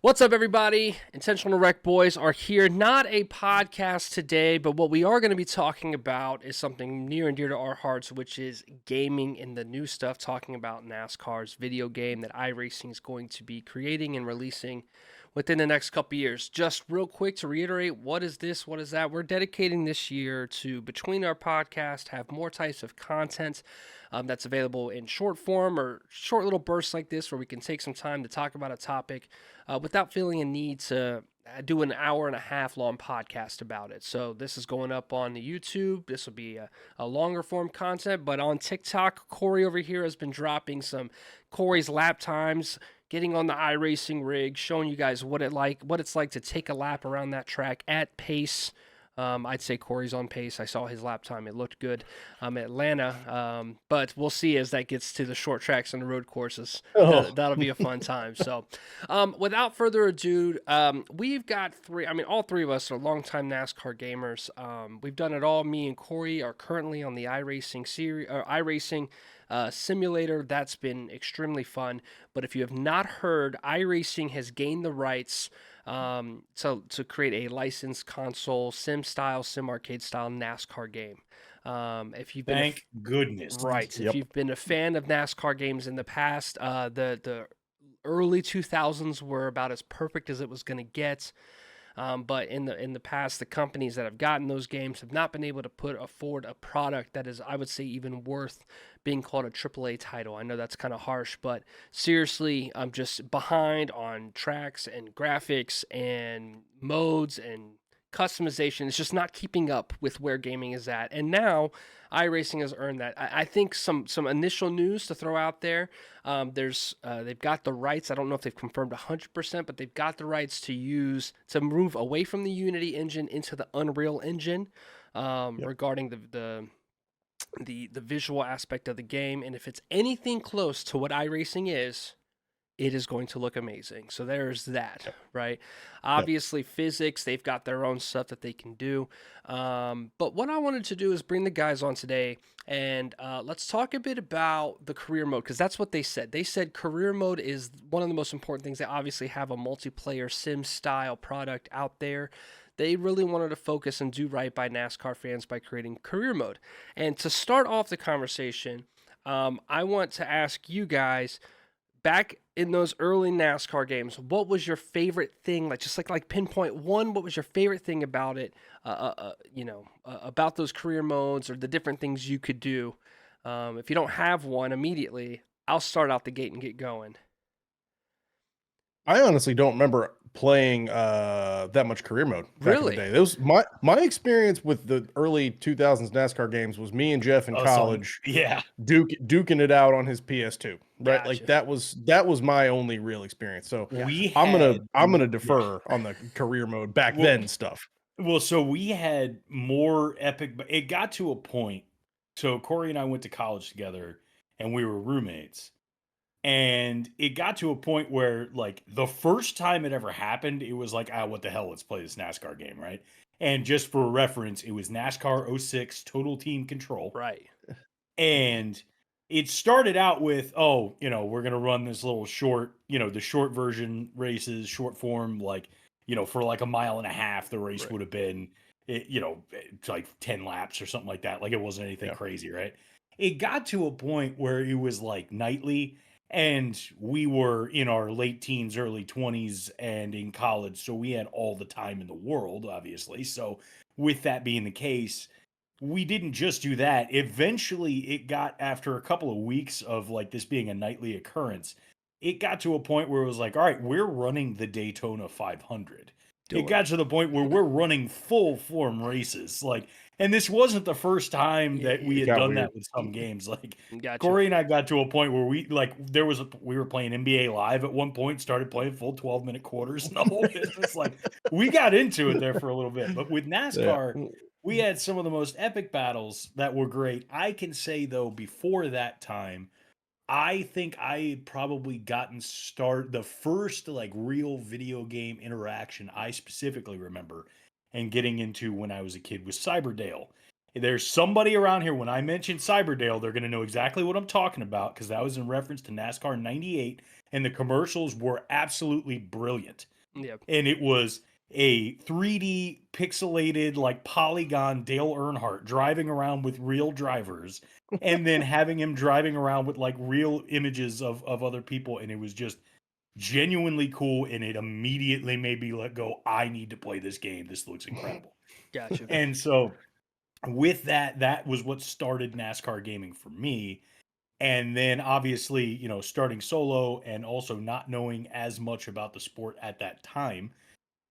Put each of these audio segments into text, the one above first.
What's up, everybody? Intentional Wreck Boys are here. Not a podcast today, but what we are going to be talking about is something near and dear to our hearts, which is gaming and the new stuff, talking about NASCAR's video game that iRacing is going to be creating and releasing within the next couple years. Just real quick to reiterate, what is this? What is that? We're dedicating this year to, between our podcast, have more types of content that's available in short form or short little bursts like this where we can take some time to talk about a topic without feeling a need to do an hour and a half long podcast about it. So this is going up on the YouTube. This will be a longer form content, but on TikTok, Corey over here has been dropping some Corey's lap times, getting on the iRacing rig, showing you guys what it's like to take a lap around that track at pace. I'd say Corey's on pace. I saw his lap time. It looked good Atlanta. But we'll see as that gets to the short tracks and the road courses. That'll be a fun time. So without further ado, we've got all three of us are longtime NASCAR gamers. We've done it all. Me and Corey are currently on the iRacing series, or iRacing simulator. That's been extremely fun. But if you have not heard, iRacing has gained the rights to create a licensed console sim arcade style NASCAR game. If you've been Thank goodness. Right. If you've been a fan of NASCAR games in the past, the early 2000s were about as perfect as it was going to get. But in the past, the companies that have gotten those games have not been able to afford a product that is, I would say, even worth being called a AAA title. I know that's kind of harsh, but seriously, I'm just behind on tracks and graphics and modes and customization. It's just not keeping up with where gaming is at. And now iRacing has earned that. I think some initial news to throw out there. They've got the rights. I don't know if they've confirmed 100%, but they've got the rights to move away from the Unity engine into the Unreal engine regarding the visual aspect of the game. And if it's anything close to what iRacing is, it is going to look amazing. So there's that, right? Obviously, physics, they've got their own stuff that they can do. But what I wanted to do is bring the guys on today, and let's talk a bit about the career mode, because that's what they said. They said career mode is one of the most important things. They obviously have a multiplayer sim-style product out there. They really wanted to focus and do right by NASCAR fans by creating career mode. And to start off the conversation, I want to ask you guys, back in those early NASCAR games, what was your favorite thing? Like pinpoint one. What was your favorite thing about it? About those career modes or the different things you could do. If you don't have one immediately, I'll start out the gate and get going. I honestly don't remember playing that much career mode back in the Really? day. That was my experience with the early 2000s NASCAR games was me and Jeff in college, duking it out on his PS2, right? Gotcha. Like that was my only real experience. So Gotcha. I'm gonna defer on the career mode back then stuff. Well, so we had more epic, but it got to a point. So Corey and I went to college together, and we were roommates. And it got to a point where, like, the first time it ever happened, it was like, what the hell? Let's play this NASCAR game, right? And just for reference, it was NASCAR 06 Total Team Control. Right. And it started out with, we're going to run this little short, the short version races, short form, like, for like a mile and a half, the race would have been, it's like 10 laps or something like that. Like, it wasn't anything crazy, right? It got to a point where it was like nightly. And we were in our late teens, early 20s, and in college, so we had all the time in the world, obviously. So with that being the case, we didn't just do that. Eventually, it got, after a couple of weeks of like this being a nightly occurrence, it got to a point where it was like, all right, we're running the Daytona 500. It got to the point where we're running full form races. Like, and this wasn't the first time that we had done that with some games. Like, Corey and I got to a point where we were playing NBA Live at one point, started playing full 12-minute quarters and the whole business. Like, we got into it there for a little bit. But with NASCAR, we had some of the most epic battles that were great. I can say, though, before that time, I think I had probably the first like real video game interaction I specifically remember and getting into when I was a kid was Cyberdale. There's somebody around here, when I mention Cyberdale, they're going to know exactly what I'm talking about, because that was in reference to NASCAR 98, and the commercials were absolutely brilliant. Yep. And it was a 3D pixelated, like polygon Dale Earnhardt driving around with real drivers, and then having him driving around with like real images of other people, and it was just genuinely cool, and it immediately made me let go. I need to play this game. This looks incredible. Gotcha. And so with that, that was what started NASCAR gaming for me. And then obviously, you know, starting solo and also not knowing as much about the sport at that time.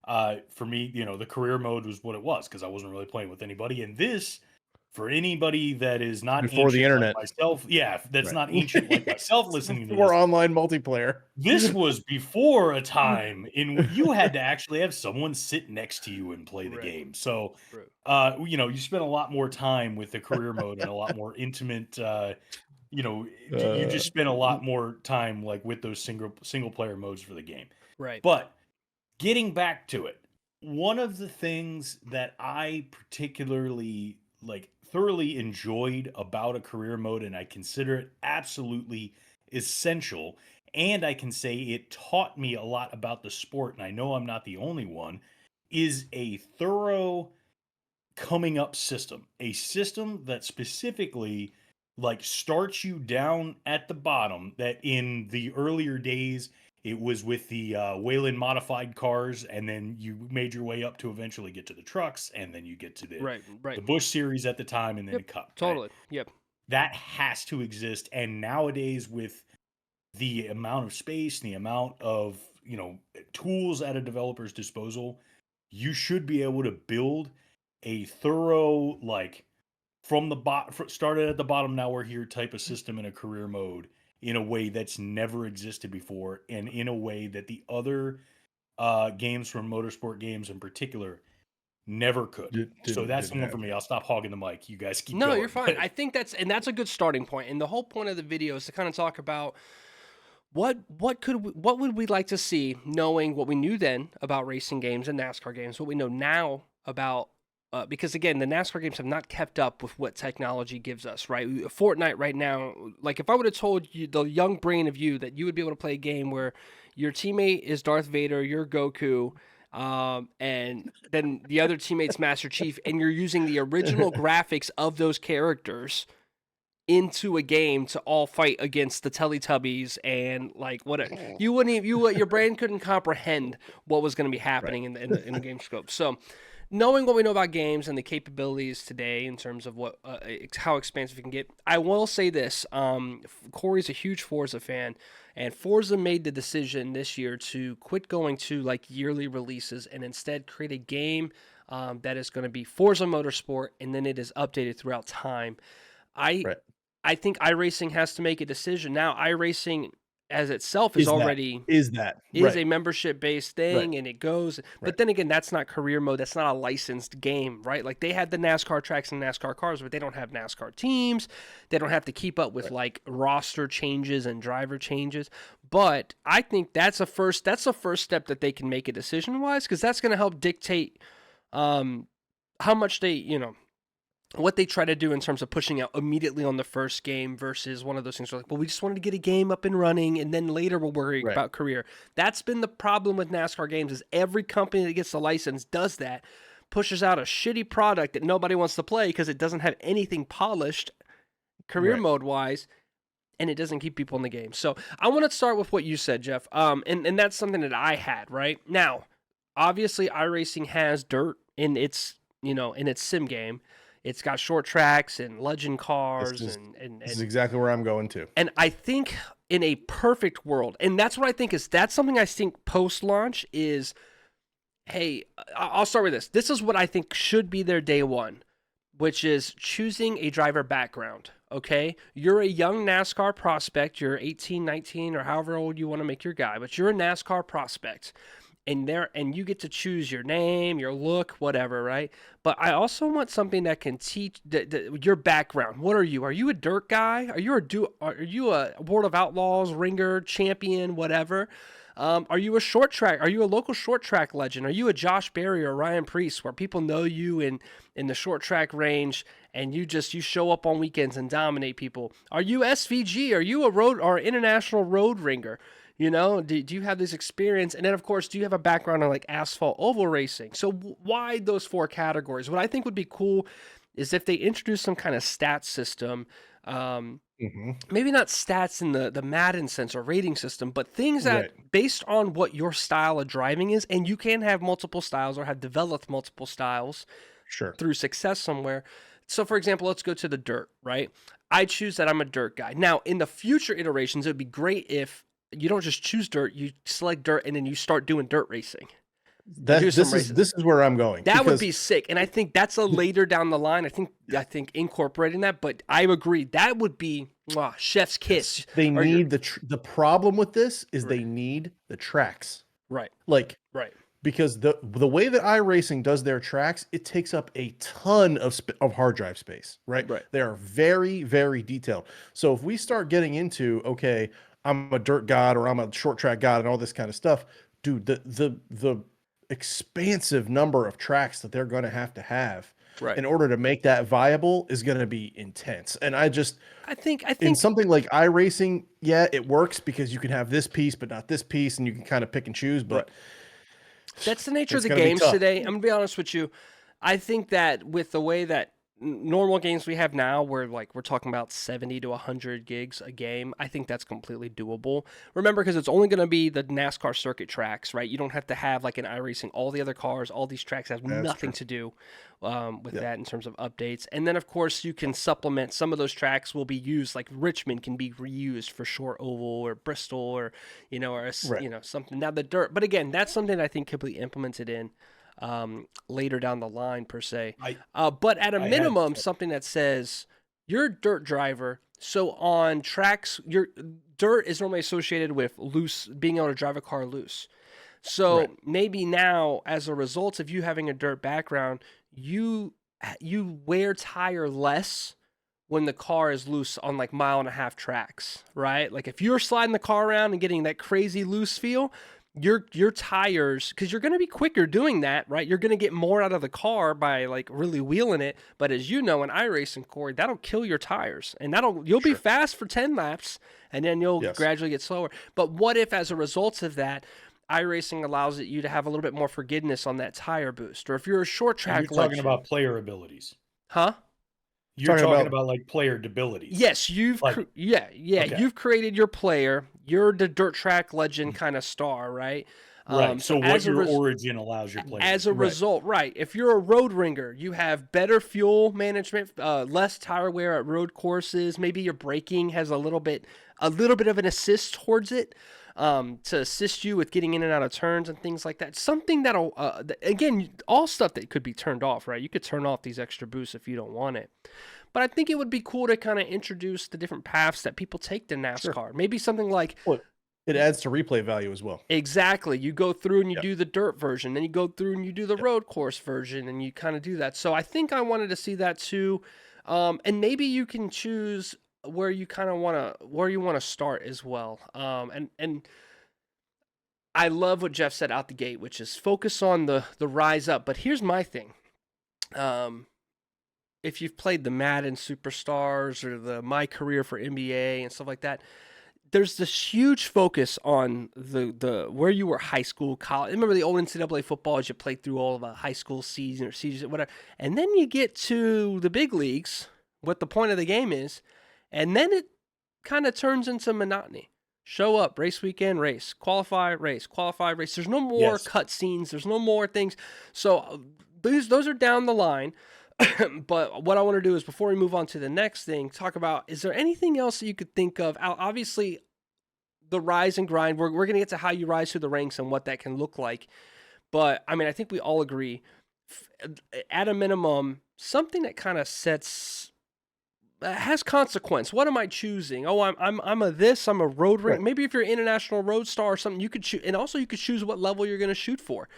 For me, you know, the career mode was what it was because I wasn't really playing with anybody. And this, for anybody that is not Before the ancient like internet. myself, yeah, that's Right. not ancient like myself listening to Before this, online multiplayer. this was before a time in which you had to actually have someone sit next to you and play the Right. game. So, Right. you know, you spend a lot more time with the career mode and a lot more intimate. You know, you just spend a lot more time like with those single player modes for the game. Right. But getting back to it, one of the things that I particularly like thoroughly enjoyed about a career mode, and I consider it absolutely essential, and I can say it taught me a lot about the sport, and I know I'm not the only one, is a thorough coming up system, a system that specifically like starts you down at the bottom. That in the earlier days it was with the Wayland modified cars, and then you made your way up to eventually get to the trucks, and then you get to Right. Right. the Busch series at the time, and then Yep. the Cup. Right? Totally. Yep. That has to exist, and nowadays with the amount of space, the amount of, you know, tools at a developer's disposal, you should be able to build a thorough, like from the started at the bottom, now we're here type of system in a career mode in a way that's never existed before, and in a way that the other games from motorsport games in particular never could. So that's the one for Have. me. I'll stop hogging the mic. You guys keep No, going. you're fine. I think that's a good starting point. And the whole point of the video is to kind of talk about what would we like to see, knowing what we knew then about racing games and NASCAR games, what we know now about because again, the NASCAR games have not kept up with what technology gives us, right? Fortnite right now, like if I would have told you, the young brain of you, that you would be able to play a game where your teammate is Darth Vader, you're Goku, and then the other teammate's Master Chief, and you're using the original graphics of those characters into a game to all fight against the Teletubbies and like what you wouldn't even, your brain couldn't comprehend what was going to be happening in the game scope. So knowing what we know about games and the capabilities today in terms of what how expansive you can get, I will say this: Corey's a huge Forza fan, and Forza made the decision this year to quit going to like yearly releases and instead create a game that is going to be Forza Motorsport, and then it is updated throughout time. I think iRacing has to make a decision now. iRacing as itself is already a membership based thing, and it goes. But then again, that's not career mode. That's not a licensed game, right? Like they had the NASCAR tracks and NASCAR cars, but they don't have NASCAR teams. They don't have to keep up with like roster changes and driver changes. But I think that's a first step that they can make a decision wise, because that's going to help dictate how much they, what they try to do in terms of pushing out immediately on the first game versus one of those things where like, well, we just wanted to get a game up and running, and then later we'll worry about career. That's been the problem with NASCAR games, is every company that gets the license does that, pushes out a shitty product that nobody wants to play because it doesn't have anything polished career mode wise, and it doesn't keep people in the game. So I want to start with what you said, Jeff. And that's something that I had right now. Obviously, iRacing has dirt in its in its sim game. It's got short tracks and legend cars, this is exactly where I'm going to. And I think in a perfect world, and that's what I think that's something I think post-launch is, hey, I'll start with this. This is what I think should be their day one, which is choosing a driver background, okay? You're a young NASCAR prospect. You're 18, 19, or however old you want to make your guy, but you're a NASCAR prospect. And you get to choose your name, your look, whatever, right? But I also want something that can teach your background. What are you? Are you a dirt guy? Are you a World of Outlaws ringer, champion, whatever? Are you a short track? Are you a local short track legend? Are you a Josh Berry or Ryan Preece, where people know you in the short track range, and you show up on weekends and dominate people? Are you SVG? Are you a road or international road ringer? You know, do you have this experience? And then, of course, do you have a background on like asphalt oval racing? So why those 4 categories? What I think would be cool is if they introduce some kind of stat system. Maybe not stats in the Madden sense or rating system, but things that based on what your style of driving is, and you can have multiple styles or have developed multiple styles through success somewhere. So, for example, let's go to the dirt, right? I choose that I'm a dirt guy. Now, in the future iterations, it would be great if you don't just choose dirt, you select dirt and then you start doing dirt racing. This is where I'm going. That would be sick, and I think that's a later down the line. I think incorporating that, but I agree that would be chef's kiss. They need the problem with this is they need the tracks, right? Because the way that iRacing does their tracks, it takes up a ton of hard drive space, right? They are very, very detailed. So if we start getting into, okay, I'm a dirt god or I'm a short track god and all this kind of stuff, dude, the expansive number of tracks that they're going to have in order to make that viable is going to be intense. And I think in something like iRacing, yeah, it works because you can have this piece but not this piece, and you can kind of pick and choose. But that's the nature of the games today. I'm gonna be honest with you. I think that with the way that normal games we have now, where like we're talking about 70 to 100 gigs a game, I think that's completely doable. Remember, because it's only going to be the NASCAR circuit tracks, right? You don't have to have like an iRacing. All the other cars, all these tracks have nothing to do with that in terms of updates. And then, of course, you can supplement. Some of those tracks will be used, like Richmond can be reused for short oval or Bristol or something. Now the dirt, but again, that's something that I think could be implemented in later down the line per se. But at a minimum, something that says you're a dirt driver. So on tracks, your dirt is normally associated with being able to drive a car loose. So maybe now, as a result of you having a dirt background, you wear tire less when the car is loose on like 1.5-mile tracks, right? Like if you're sliding the car around and getting that crazy loose feel, your tires, because you're going to be quicker doing that, right? You're going to get more out of the car by like really wheeling it. But as you know, in iRacing, Corey, that'll kill your tires, and you'll be fast for 10 laps, and then you'll gradually get slower. But what if, as a result of that, iRacing allows you to have a little bit more forgiveness on that tire boost, or if you're a short track, you're talking about player abilities, huh? You're talking about like player abilities. Yes, you've you've created your player. You're the dirt track legend kind of star, right? Right. So what your origin allows your player. As a result, right. If you're a road ringer, you have better fuel management, less tire wear at road courses. Maybe your braking has a little bit of an assist towards it. To assist you with getting in and out of turns and things like that. Something that'll, again, all stuff that could be turned off, right? You could turn off these extra boosts if you don't want it. But I think it would be cool to kind of introduce the different paths that people take to NASCAR. Maybe something like... It adds to replay value as well. Exactly. You go through and you do the dirt version, then you go through and you do the road course version, and you kind of do that. So I think I wanted to see that too. And maybe you can choose where you want to start as well. And I love what Jeff said out the gate, which is focus on the rise up. But here's my thing. If you've played the Madden Superstars or the My Career for NBA and stuff like that, there's this huge focus on the where you were high school, college. Remember the old NCAA football as you played through all of a high school season or season, whatever. And then you get to the big leagues, what the point of the game is, and then it kind of turns into monotony. Show up, race weekend, race, qualify, race. There's no more cut scenes. There's no more things. So those are down the line. But what I want to do is, before we move on to the next thing, talk about, is there anything else that you could think of? Obviously, the rise and grind, we're going to get to how you rise through the ranks and what that can look like. But, I mean, I think we all agree, at a minimum, something that kind of has consequence. What am I choosing? Oh, I'm a road ring. Maybe if you're an international road star or something, you could choose, and also you could choose what level you're going to shoot for.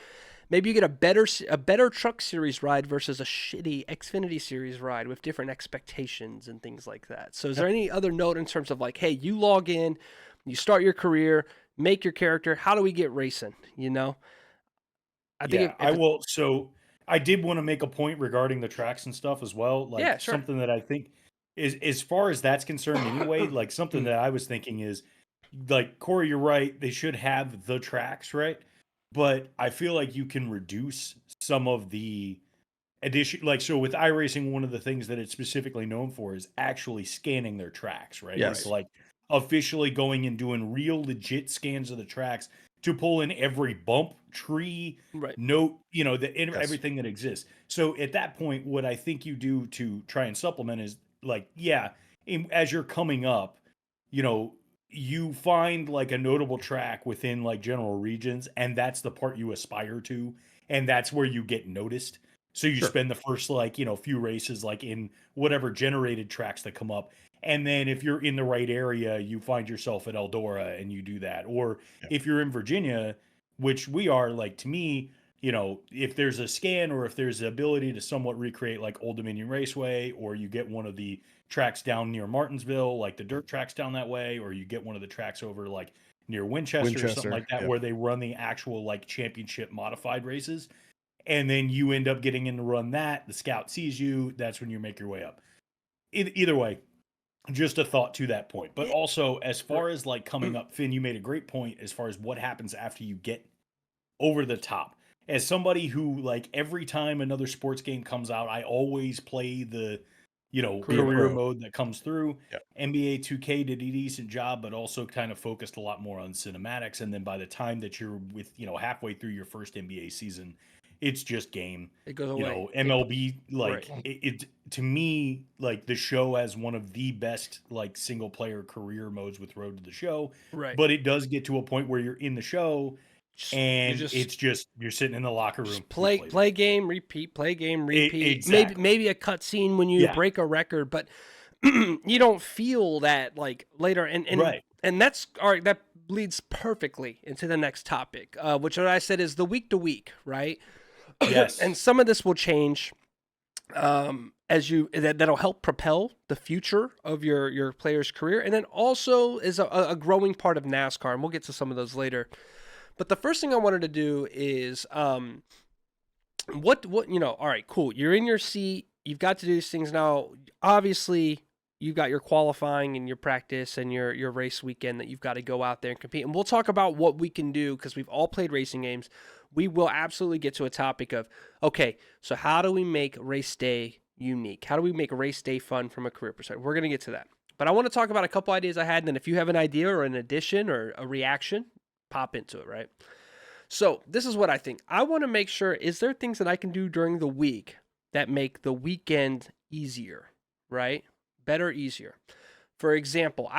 Maybe you get a better Truck Series ride versus a shitty Xfinity Series ride with different expectations and things like that. So is there any other note in terms of like, hey, you log in, you start your career, make your character, how do we get racing, you know? I think I will. So I did want to make a point regarding the tracks and stuff as well. Like something that I think is, as far as that's concerned anyway, like something that I was thinking is, like Corey, you're right. They should have the tracks, right? But I feel like you can reduce some of the addition. Like, so with iRacing, one of the things that it's specifically known for is actually scanning their tracks, right? It's Yes. like officially going and doing real legit scans of the tracks to pull in every bump, tree, Right. note, Yes. everything that exists. So at that point, what I think you do to try and supplement is like, yeah, as you're coming up, you know, you find like a notable track within like general regions, and that's the part you aspire to, and that's where you get noticed. So you Sure. spend the first like, few races like in whatever generated tracks that come up. And then if you're in the right area, you find yourself at Eldora and you do that. Or Yeah. if you're in Virginia, which we are, like, to me, if there's a scan or if there's the ability to somewhat recreate like Old Dominion Raceway, or you get one of the tracks down near Martinsville, like the dirt tracks down that way, or you get one of the tracks over like near Winchester or something like that, yeah. where they run the actual like championship modified races, and then you end up getting in to run that, the scout sees you, that's when you make your way up. Either way, just a thought to that point. But also, as far as like coming up, Finn, you made a great point as far as what happens after you get over the top. As somebody who, like, every time another sports game comes out, I always play the career mode that comes through. Yeah. NBA 2K did a decent job, but also kind of focused a lot more on cinematics. And then by the time that you're with, halfway through your first NBA season, it's just game. It goes away. MLB, like, Right. it to me, like, the show has one of the best like single player career modes with Road to the Show. Right. But it does get to a point where you're in the show and it's just you're sitting in the locker room. Play game, repeat, play game, repeat. Exactly. Maybe a cutscene when you break a record, but you don't feel that like later. And right. And that's all right. That leads perfectly into the next topic, which what I said is the week to week, right? Yes. And some of this will change as that'll help propel the future of your player's career, and then also is a growing part of NASCAR, and we'll get to some of those later. But the first thing I wanted to do is what all right, cool. You're in your seat. You've got to do these things now. Obviously, you've got your qualifying and your practice and your race weekend that you've got to go out there and compete. And we'll talk about what we can do because we've all played racing games. We will absolutely get to a topic of, okay, so how do we make race day unique? How do we make race day fun from a career perspective? We're going to get to that. But I want to talk about a couple ideas I had, and then if you have an idea or an addition or a reaction, pop into it, right? So this is what I think. I want to make sure, is there things that I can do during the week that make the weekend easier, right? Better, easier. For example,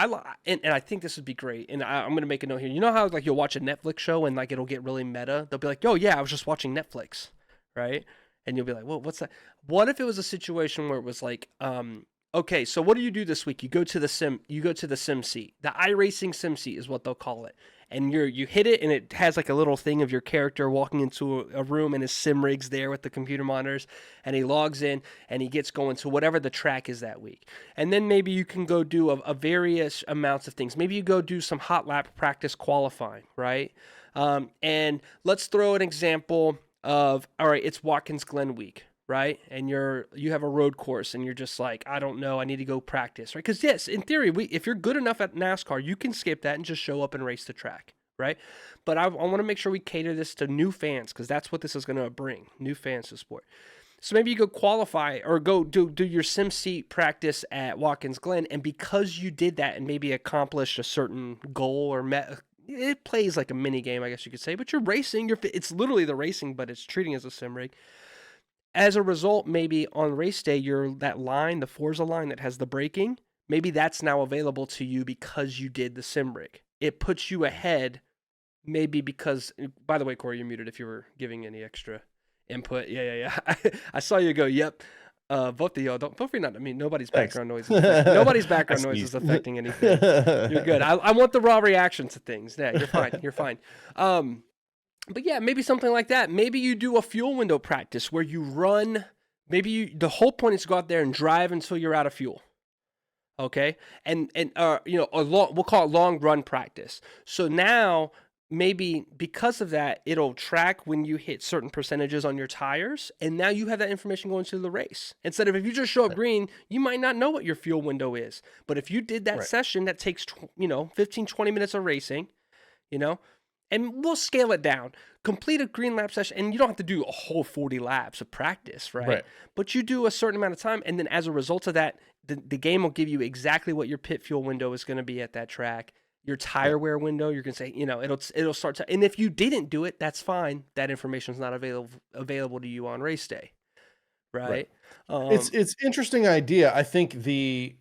and I think this would be great, and I'm going to make a note here. You know how like you'll watch a Netflix show and like it'll get really meta? They'll be like, oh yeah, I was just watching Netflix, right? And you'll be like, well, what's that? What if it was a situation where it was like, okay, so what do you do this week? You go to the sim seat. The iRacing sim seat is what they'll call it. And you hit it, and it has like a little thing of your character walking into a room, and his sim rig's there with the computer monitors, and he logs in, and he gets going to whatever the track is that week. And then maybe you can go do a various amounts of things. Maybe you go do some hot lap practice qualifying, right? And let's throw an example of, all right, it's Watkins Glen week, right? And you have a road course and you're just like, I don't know, I need to go practice, right? Because yes, in theory, if you're good enough at NASCAR, you can skip that and just show up and race the track, right? But I want to make sure we cater this to new fans because that's what this is going to bring, new fans to sport. So maybe you go qualify or go do your sim seat practice at Watkins Glen, and because you did that and maybe accomplished a certain goal or it plays like a mini game, I guess you could say, but you're racing. It's literally the racing, but it's treating as a sim rig. As a result, maybe on race day, that line, the Forza line that has the braking, maybe that's now available to you because you did the sim rig. It puts you ahead, maybe because, by the way, Corey, you're muted if you were giving any extra input. Yeah. I saw you go, yep. Both of y'all, don't feel free not. I mean, nobody's background noise is affecting anything. You're good. I want the raw reaction to things. Yeah, you're fine. You're fine. But yeah, maybe something like that. Maybe you do a fuel window practice where you run. The whole point is to go out there and drive until you're out of fuel. Okay, and we'll call it long run practice. So now maybe because of that, it'll track when you hit certain percentages on your tires, and now you have that information going to the race. Instead of if you just show up green, you might not know what your fuel window is. But if you did that Right. session that takes 15, 20 minutes of racing, you know, and we'll scale it down. Complete a green lap session, and you don't have to do a whole 40 laps of practice, right? Right. But you do a certain amount of time, and then as a result of that, the game will give you exactly what your pit fuel window is going to be at that track. Your tire wear window, you're going to say, it'll start to, and if you didn't do it, that's fine. That information is not available to you on race day, right? It's interesting idea. I think the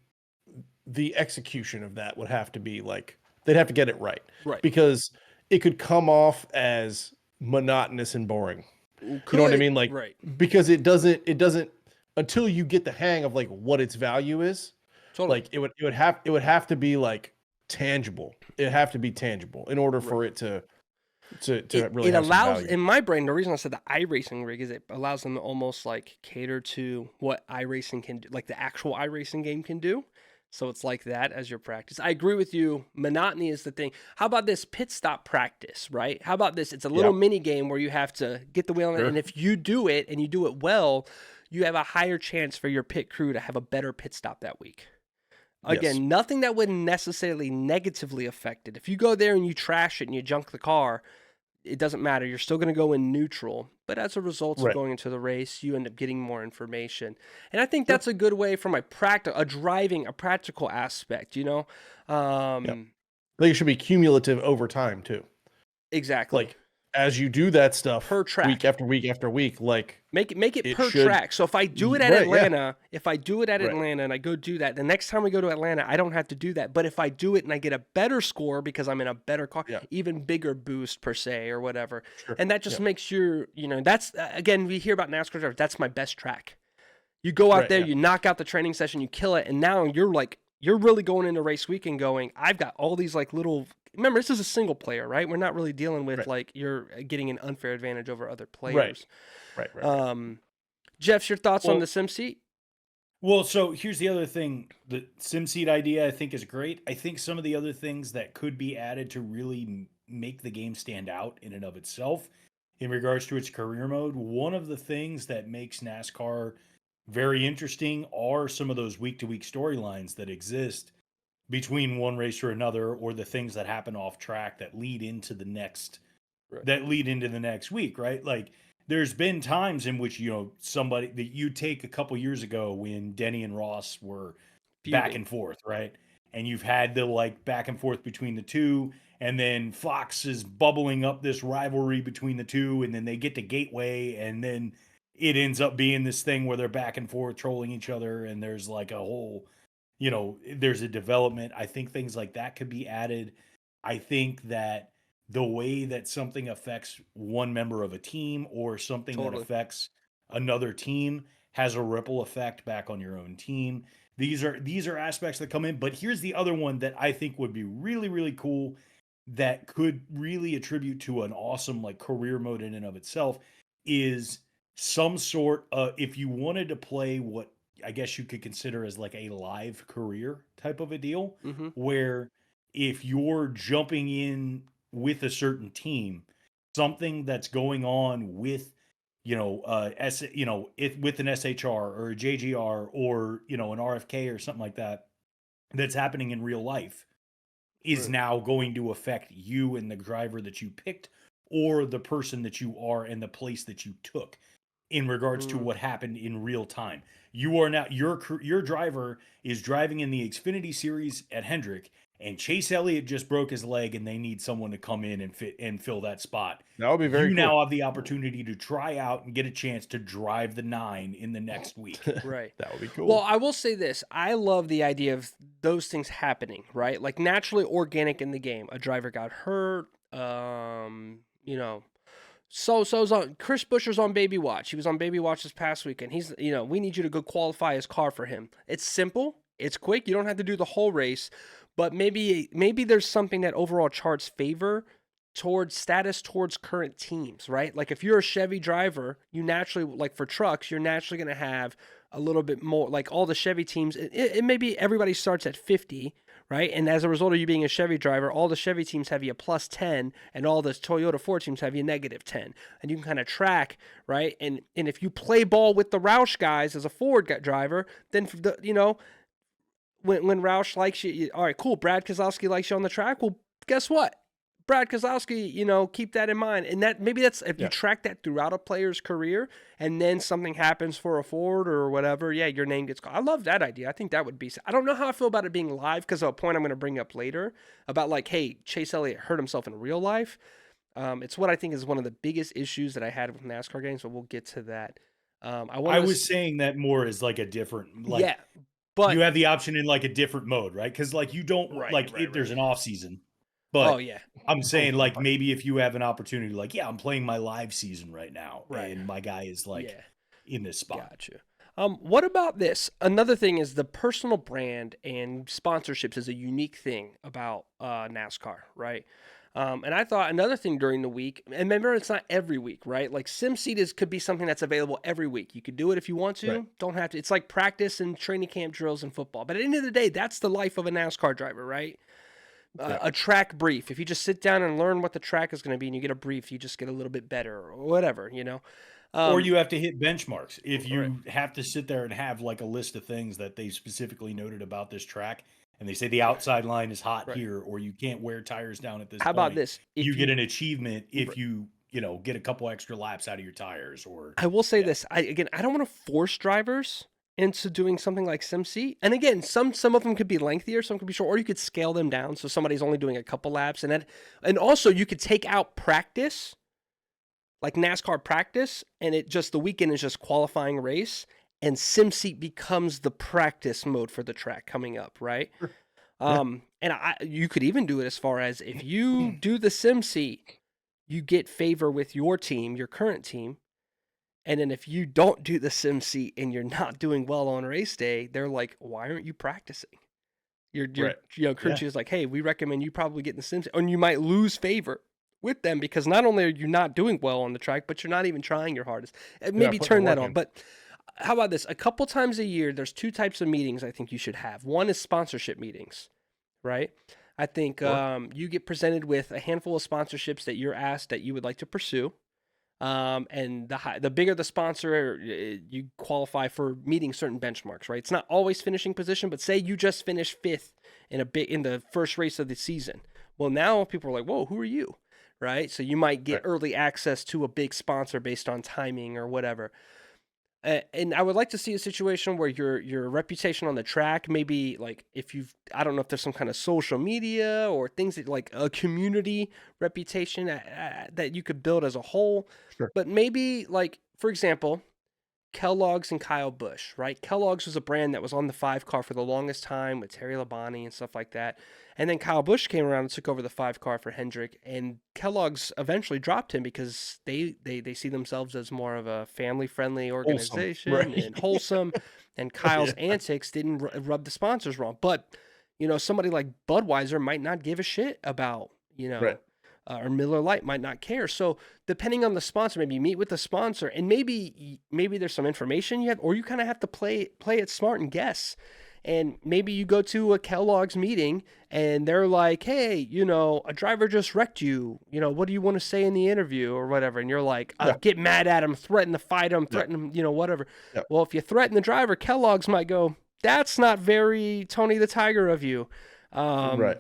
execution of that would have to be like, they'd have to get it right. Right. Because it could come off as monotonous and boring. You know what I mean? Like, right. because it doesn't until you get the hang of like what its value is. Totally. Like it would have to be like tangible. It have to be tangible in order for it to really it have allows, some value. in my brain, the reason I said the iRacing rig is it allows them to almost like cater to what iRacing can do, like the actual iRacing game can do. So it's like that as your practice. I agree with you. Monotony is the thing. How about this pit stop practice, right? How about this? It's a little mini game where you have to get the wheel on it, and if you do it and you do it well, you have a higher chance for your pit crew to have a better pit stop that week. Again, nothing that would necessarily negatively affect it. If you go there and you trash it and you junk the car, it doesn't matter. You're still going to go in neutral. But as a result of going into the race, you end up getting more information. And I think that's a good way from a practical aspect, you know? I think it should be cumulative over time too. Exactly. Like as you do that stuff per track, week after week after week, like make it per track. So if I do it at Atlanta, and I go do that, the next time we go to Atlanta, I don't have to do that. But if I do it and I get a better score because I'm in a better car, even bigger boost per se or whatever, and that just makes that's again, we hear about NASCAR drivers. That's my best track. You go out there, you knock out the training session, you kill it, and now you're really going into race week and going, I've got all these like little. Remember, this is a single player, right? We're not really dealing with like you're getting an unfair advantage over other players. Right. Jeff, your thoughts on the sim seat? Well, so here's the other thing. The sim seat idea I think is great. I think some of the other things that could be added to really make the game stand out in and of itself in regards to its career mode, one of the things that makes NASCAR very interesting are some of those week-to-week storylines that exist between one race or another, or the things that happen off track that lead into the next week, right? Like there's been times in which somebody that you take a couple years ago when Denny and Ross were back and forth, right? And you've had the like back and forth between the two, and then Fox is bubbling up this rivalry between the two, and then they get to Gateway, and then it ends up being this thing where they're back and forth trolling each other, and there's like a whole there's a development. I think things like that could be added. I think that the way that something affects one member of a team or something that affects another team has a ripple effect back on your own team. These are aspects that come in, but here's the other one that I think would be really, really cool that could really attribute to an awesome like career mode in and of itself is some sort of, if you wanted to play what I guess you could consider as like a live career type of a deal, where if you're jumping in with a certain team, something that's going on with, with an SHR or a JGR or, an RFK or something like that, that's happening in real life is now going to affect you and the driver that you picked or the person that you are and the place that you took in regards to what happened in real time. You are now your driver is driving in the Xfinity Series at Hendrick, and Chase Elliott just broke his leg, and they need someone to come in and fill that spot. That would be very cool. Now have the opportunity to try out and get a chance to drive the 9 in the next week. Right. That would be cool. Well, I will say this. I love the idea of those things happening, right? Like naturally organic in the game. A driver got hurt, so's on Chris Buescher's on baby watch. He was on baby watch this past weekend. He's we need you to go qualify his car for him. It's simple, it's quick. You don't have to do the whole race, but maybe there's something that overall charts favor towards current teams, right? Like if you're a Chevy driver, you naturally, like for trucks, you're naturally going to have a little bit more, like all the Chevy teams, it maybe everybody starts at 50, right? And as a result of you being a Chevy driver, all the Chevy teams have you a plus 10, and all the Toyota Ford teams have you a negative 10. And you can kind of track, right? And if you play ball with the Roush guys as a Ford driver, then when Roush likes you, all right, cool. Brad Keselowski likes you on the track. Well, guess what? Brad Keselowski, keep that in mind. And that maybe that's if you track that throughout a player's career, and then something happens for a Ford or whatever, your name gets called. I love that idea. I think that would be. I don't know how I feel about it being live, because of a point I'm going to bring up later about like, hey, Chase Elliott hurt himself in real life. It's what I think is one of the biggest issues that I had with NASCAR games, but we'll get to that. I was saying that more as like a different, like, but you have the option in like a different mode, right? Because like you don't there's an off season, but I'm saying like maybe if you have an opportunity, like I'm playing my live season right now, and my guy is like in this spot. Gotcha. What about this? Another thing is the personal brand and sponsorships is a unique thing about NASCAR, right? And I thought another thing during the week, and remember, it's not every week, right? Like SimSeed could be something that's available every week. You could do it if you want to, don't have to. It's like practice and training camp drills in football. But at the end of the day, that's the life of a NASCAR driver, right? A track brief. If you just sit down and learn what the track is going to be and you get a brief, you just get a little bit better or whatever, or you have to hit benchmarks. If you have to sit there and have like a list of things that they specifically noted about this track, and they say the outside line is hot here, or you can't wear tires down at this point. How about this? If you get an achievement if you get a couple extra laps out of your tires. Or I will say this. I don't want to force drivers into doing something like SimSeed. And again, some of them could be lengthier, some could be short, or you could scale them down so somebody's only doing a couple laps. And also you could take out practice, like NASCAR practice, and the weekend is just qualifying race. And SimSeat becomes the practice mode for the track coming up, right? And you could even do it as far as if you do the SimSeat, you get favor with your team, your current team. And then if you don't do the SimSeat and you're not doing well on race day, they're like, why aren't you practicing? Your crew chief is like, hey, we recommend you probably get in the SimSeat. And you might lose favor with them because not only are you not doing well on the track, but you're not even trying your hardest. Maybe turn that on. But how about this? A couple times a year, there's two types of meetings I think you should have. One is sponsorship meetings, right? I think you get presented with a handful of sponsorships that you're asked that you would like to pursue. And the bigger the sponsor, you qualify for meeting certain benchmarks, right? It's not always finishing position, but say you just finished fifth in the first race of the season. Well, now people are like, whoa, who are you? Right? So you might get early access to a big sponsor based on timing or whatever. And I would like to see a situation where your reputation on the track, maybe like I don't know if there's some kind of social media or things that like a community reputation that you could build as a whole. Sure. But maybe like, for example, Kellogg's and Kyle Busch, right? Kellogg's was a brand that was on the 5 car for the longest time with Terry Labonte and stuff like that. And then Kyle Busch came around and took over the 5 car for Hendrick, and Kellogg's eventually dropped him because they see themselves as more of a family-friendly organization and wholesome, and Kyle's antics didn't rub the sponsors wrong. But, somebody like Budweiser might not give a shit about, or Miller Lite might not care. So depending on the sponsor, maybe you meet with the sponsor, and maybe there's some information you have, or you kind of have to play it smart and guess. And maybe you go to a Kellogg's meeting and they're like, hey, a driver just wrecked you. What do you want to say in the interview or whatever? And you're like, get mad at him, threaten to fight him, threaten him, whatever. Yeah. Well, if you threaten the driver, Kellogg's might go, that's not very Tony the Tiger of you. Right.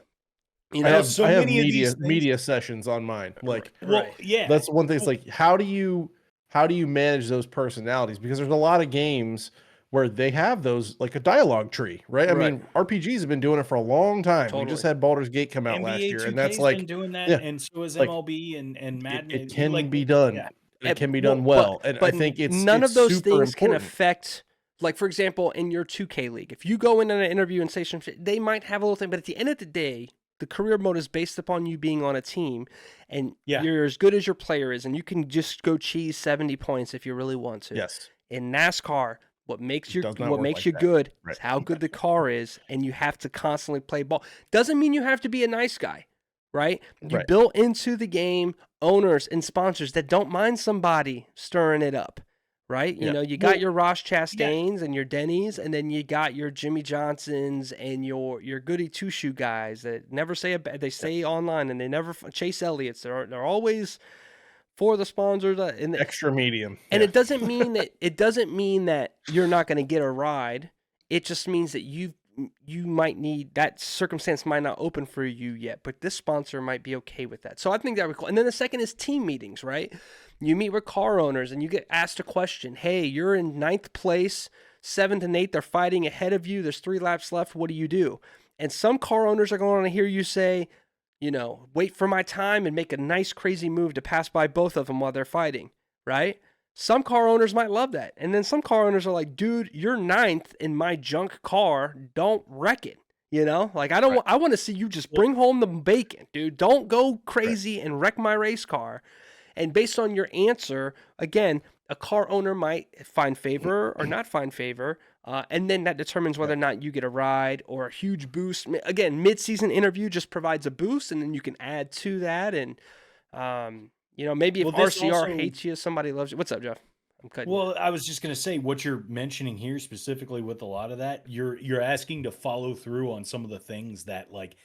I have media sessions on mine. Like, that's one thing. It's like, how do you manage those personalities? Because there's a lot of games where they have those, like a dialogue tree, right? I mean, RPGs have been doing it for a long time. Totally. We just had Baldur's Gate come out last year, and that's like been doing that, and so is MLB and Madden. It can be done. Yeah. It can be done well, and I think none of those things can affect. Like, for example, in your 2K league, if you go in an interview and say something, they might have a little thing, but at the end of the day, the career mode is based upon you being on a team, and you're as good as your player is, and you can just go cheese 70 points if you really want to. Yes. In NASCAR, what makes you good is how good the car is, and you have to constantly play ball. Doesn't mean you have to be a nice guy, right? You built into the game owners and sponsors that don't mind somebody stirring it up, right? You Yeah. know, you Well, got your Ross yeah. Chastains and your Denny's, and then you got your Jimmy Johnsons and your goody two shoe guys that never say a bad. They stay online and they never Chase Elliott's. They're always for the sponsors, Extra medium. and Yeah. it doesn't mean that you're not going to get a ride. It just means that you might need that circumstance might not open for you yet, but this sponsor might be okay with that. So I think that would cool. And then the second is team meetings, right? You meet with car owners and you get asked a question. Hey, you're in 9th place, 7th and 8th. They're fighting ahead of you. There's 3 laps left. What do you do? And some car owners are going to hear you say, you know, wait for my time and make a nice crazy move to pass by both of them while they're fighting, right? Some car owners might love that. And then some car owners are like, dude, you're 9th in my junk car. Don't wreck it. You know, like I want to see you just bring home the bacon, dude. Don't go crazy and wreck my race car. And based on your answer, again, a car owner might find favor or not find favor. And then that determines whether or not you get a ride or a huge boost. Again, mid-season interview just provides a boost, and then you can add to that. And, you know, maybe if RCR hates you, somebody loves you. What's up, Jeff? I'm cutting you. Well, I was just going to say what you're mentioning here specifically with a lot of that, you're asking to follow through on some of the things that like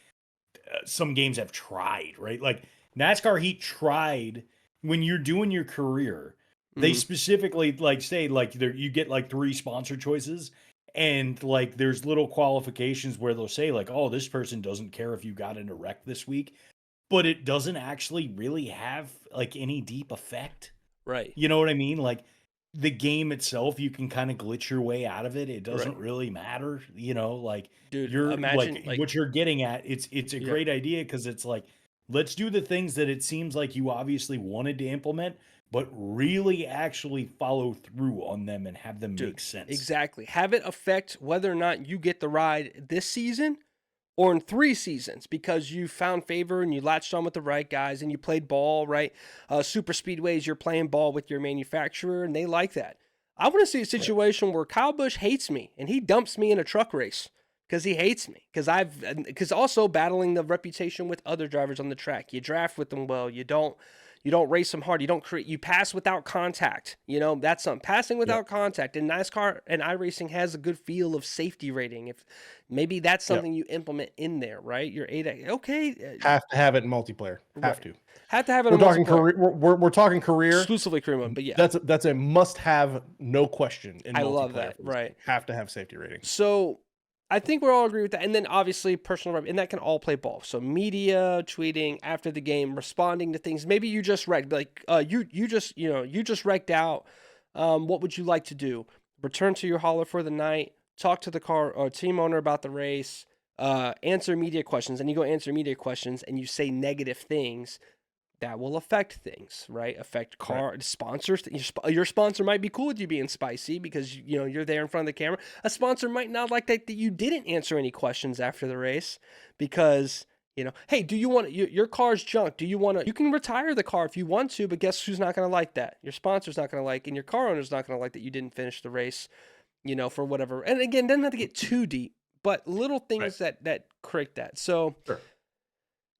some games have tried, right? Like NASCAR Heat tried when you're doing your career. They specifically like say like there you get like 3 sponsor choices, and like there's little qualifications where they'll say like, oh, this person doesn't care if you got in a wreck this week, but it doesn't actually really have like any deep effect. Right. You know what I mean? Like the game itself, you can kind of glitch your way out of it. It doesn't Right. really matter, you know, like Dude, you're imagine, like what you're getting at. It's a Yeah. great idea because it's like, let's do the things that it seems like you obviously wanted to implement, but really actually follow through on them and have them make sense. Exactly. Have it affect whether or not you get the ride this season or in 3 seasons because you found favor and you latched on with the right guys and you played ball, right? Super speedways, you're playing ball with your manufacturer and they like that. I want to see a situation where Kyle Busch hates me and he dumps me in a truck race because he hates me. Because also battling the reputation with other drivers on the track. You draft with them well. You don't race them hard. You pass without contact. You know, that's something. Passing without contact. And NASCAR and iRacing has a good feel of safety rating. If maybe that's something you implement in there, right? Your 8, okay. Have to have it in multiplayer. Have to. Have to have it We're in talking multiplayer. career. We're talking career. Exclusively career mode, but yeah. That's a must-have, no question. In I multiplayer love that, for this right. game. Have to have safety rating. So I think we're all agree with that. And then obviously personal, and that can all play ball. So media, tweeting after the game, responding to things. Maybe you just wrecked, like you just wrecked out. What would you like to do? Return to your hauler for the night, talk to the car or team owner about the race, answer media questions. And you go answer media questions and you say negative things. That will affect things, right? Affect sponsors. Your sponsor might be cool with you being spicy because you know you're there in front of the camera. A sponsor might not like that you didn't answer any questions after the race because you know, hey, do you want your car's junk? Do you want to? You can retire the car if you want to, but guess who's not going to like that? Your sponsor's not going to like, and your car owner's not going to like that you didn't finish the race. You know, for whatever. And again, doesn't have to get too deep, but little things that create that. So. Sure.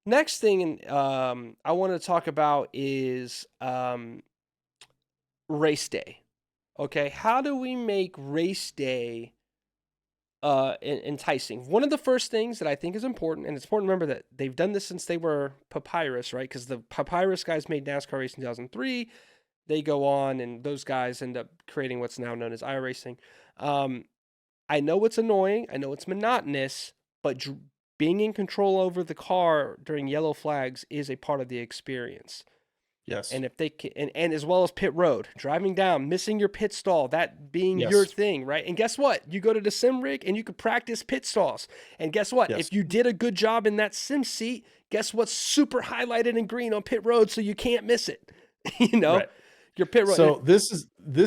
Next thing I want to talk about is race day. Okay, how do we make race day enticing? One of the first things that I think is important, and it's important to remember that they've done this since they were Papyrus, right? Because the Papyrus guys made NASCAR Race in 2003. They go on, and those guys end up creating what's now known as iRacing. I know it's annoying. I know it's monotonous, but being in control over the car during yellow flags is a part of the experience. Yes. And if they can, and as well as pit road, driving down, missing your pit stall, that being your thing, right? And guess what? You go to the sim rig and you can practice pit stalls. And guess what? If you did a good job in that sim seat, guess what's super highlighted in green on pit road so you can't miss it. You know? Your pit road. So this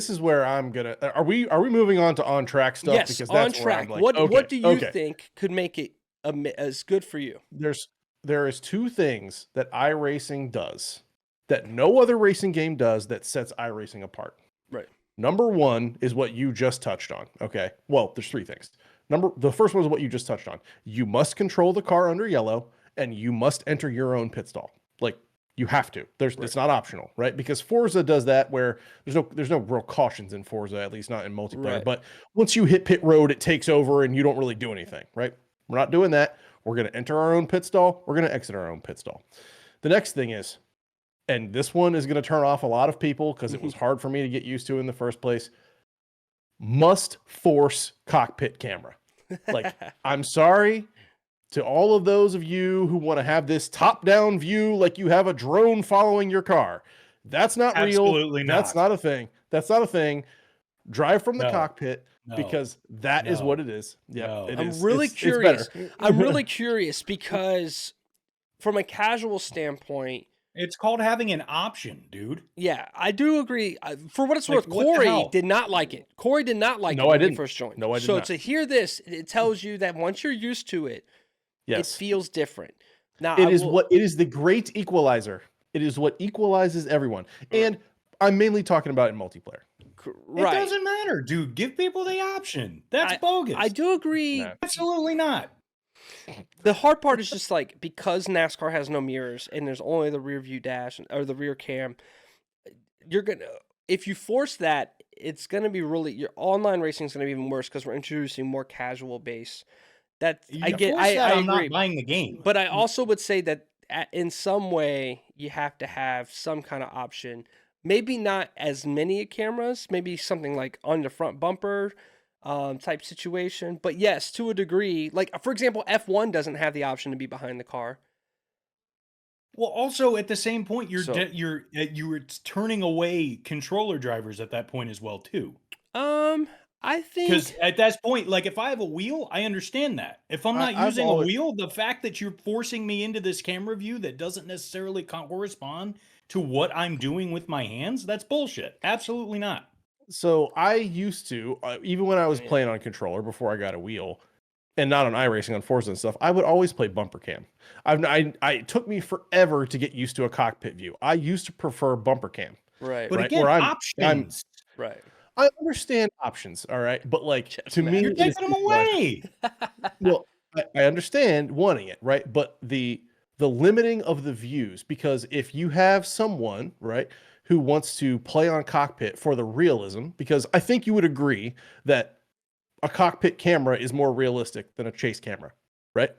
is where I'm gonna. Are we moving on to on track stuff? Yes, because on that's track. Where I'm like, What do you think could make it as good for you? There is 2 things that iRacing does that no other racing game does that sets iRacing apart. Right. Number 1 is what you just touched on. Okay. Well, there's 3 things. The first one is what you just touched on. You must control the car under yellow, and you must enter your own pit stall. Like You have to. It's not optional, right? Because Forza does that where there's no real cautions in Forza, at least not in multiplayer. Right. But once you hit pit road, it takes over and you don't really do anything, right? We're not doing that. We're going to enter our own pit stall. We're going to exit our own pit stall. The next thing is, and this one is going to turn off a lot of people because it was hard for me to get used to in the first place, must force cockpit camera. Like, I'm sorry to all of those of you who want to have this top-down view like you have a drone following your car. That's not real. Absolutely not. That's not a thing. That's not a thing. Drive from the cockpit because that is what it is. Yeah, it is. I'm really curious. It's better. I'm really curious because from a casual standpoint, it's called having an option, dude. Yeah, I do agree. For what it's worth, Corey did not like it. Corey did not like it when he first joined. No, I did not. not. So to hear this, it tells you that once you're used to it, it feels different. Now, it is the great equalizer. It is what equalizes everyone. And I'm mainly talking about in multiplayer. Right. It doesn't matter, dude. Give people the option. That's bogus. I do agree. No. Absolutely not. The hard part is just like, because NASCAR has no mirrors and there's only the rear view dash or the rear cam, if you force that, it's gonna be your online racing is gonna be even worse because we're introducing more casual base. I agree. I'm not buying the game, but I also would say that in some way you have to have some kind of option. Maybe not as many cameras, maybe something like on the front bumper type situation. But yes, to a degree, like for example, F1 doesn't have the option to be behind the car. Well, also at the same point, you're turning away controller drivers at that point as well too. I think because at that point, like if I have a wheel, I understand that. If I'm not using a wheel, the fact that you're forcing me into this camera view that doesn't necessarily correspond to what I'm doing with my hands, that's bullshit. Absolutely not. So I used to, even when I was playing on controller before I got a wheel, and not on iRacing, on Forza and stuff, I would always play bumper cam. It took me forever to get used to a cockpit view. I used to prefer bumper cam. Right. But again, options. Right. I understand options, all right? But like, to me, you're taking them away. Well, I understand wanting it, right? But the limiting of the views, because if you have someone, right, who wants to play on cockpit for the realism, because I think you would agree that a cockpit camera is more realistic than a chase camera, right?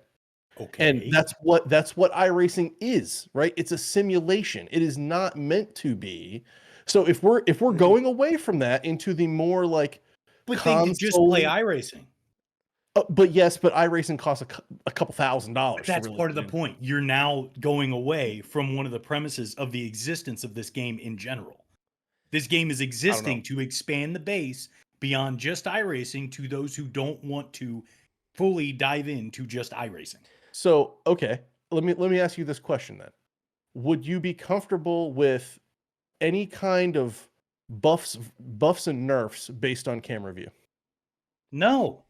Okay. And that's what iRacing is, right? It's a simulation. It is not meant to be. So if we're going away from that into the more like, but they can just play iRacing. But iRacing costs a couple $1,000s. That's part of the point. You're now going away from one of the premises of the existence of this game in general. This game is existing to expand the base beyond just iRacing to those who don't want to fully dive into just iRacing. So, okay, let me ask you this question then. Would you be comfortable with any kind of buffs and nerfs based on camera view? No.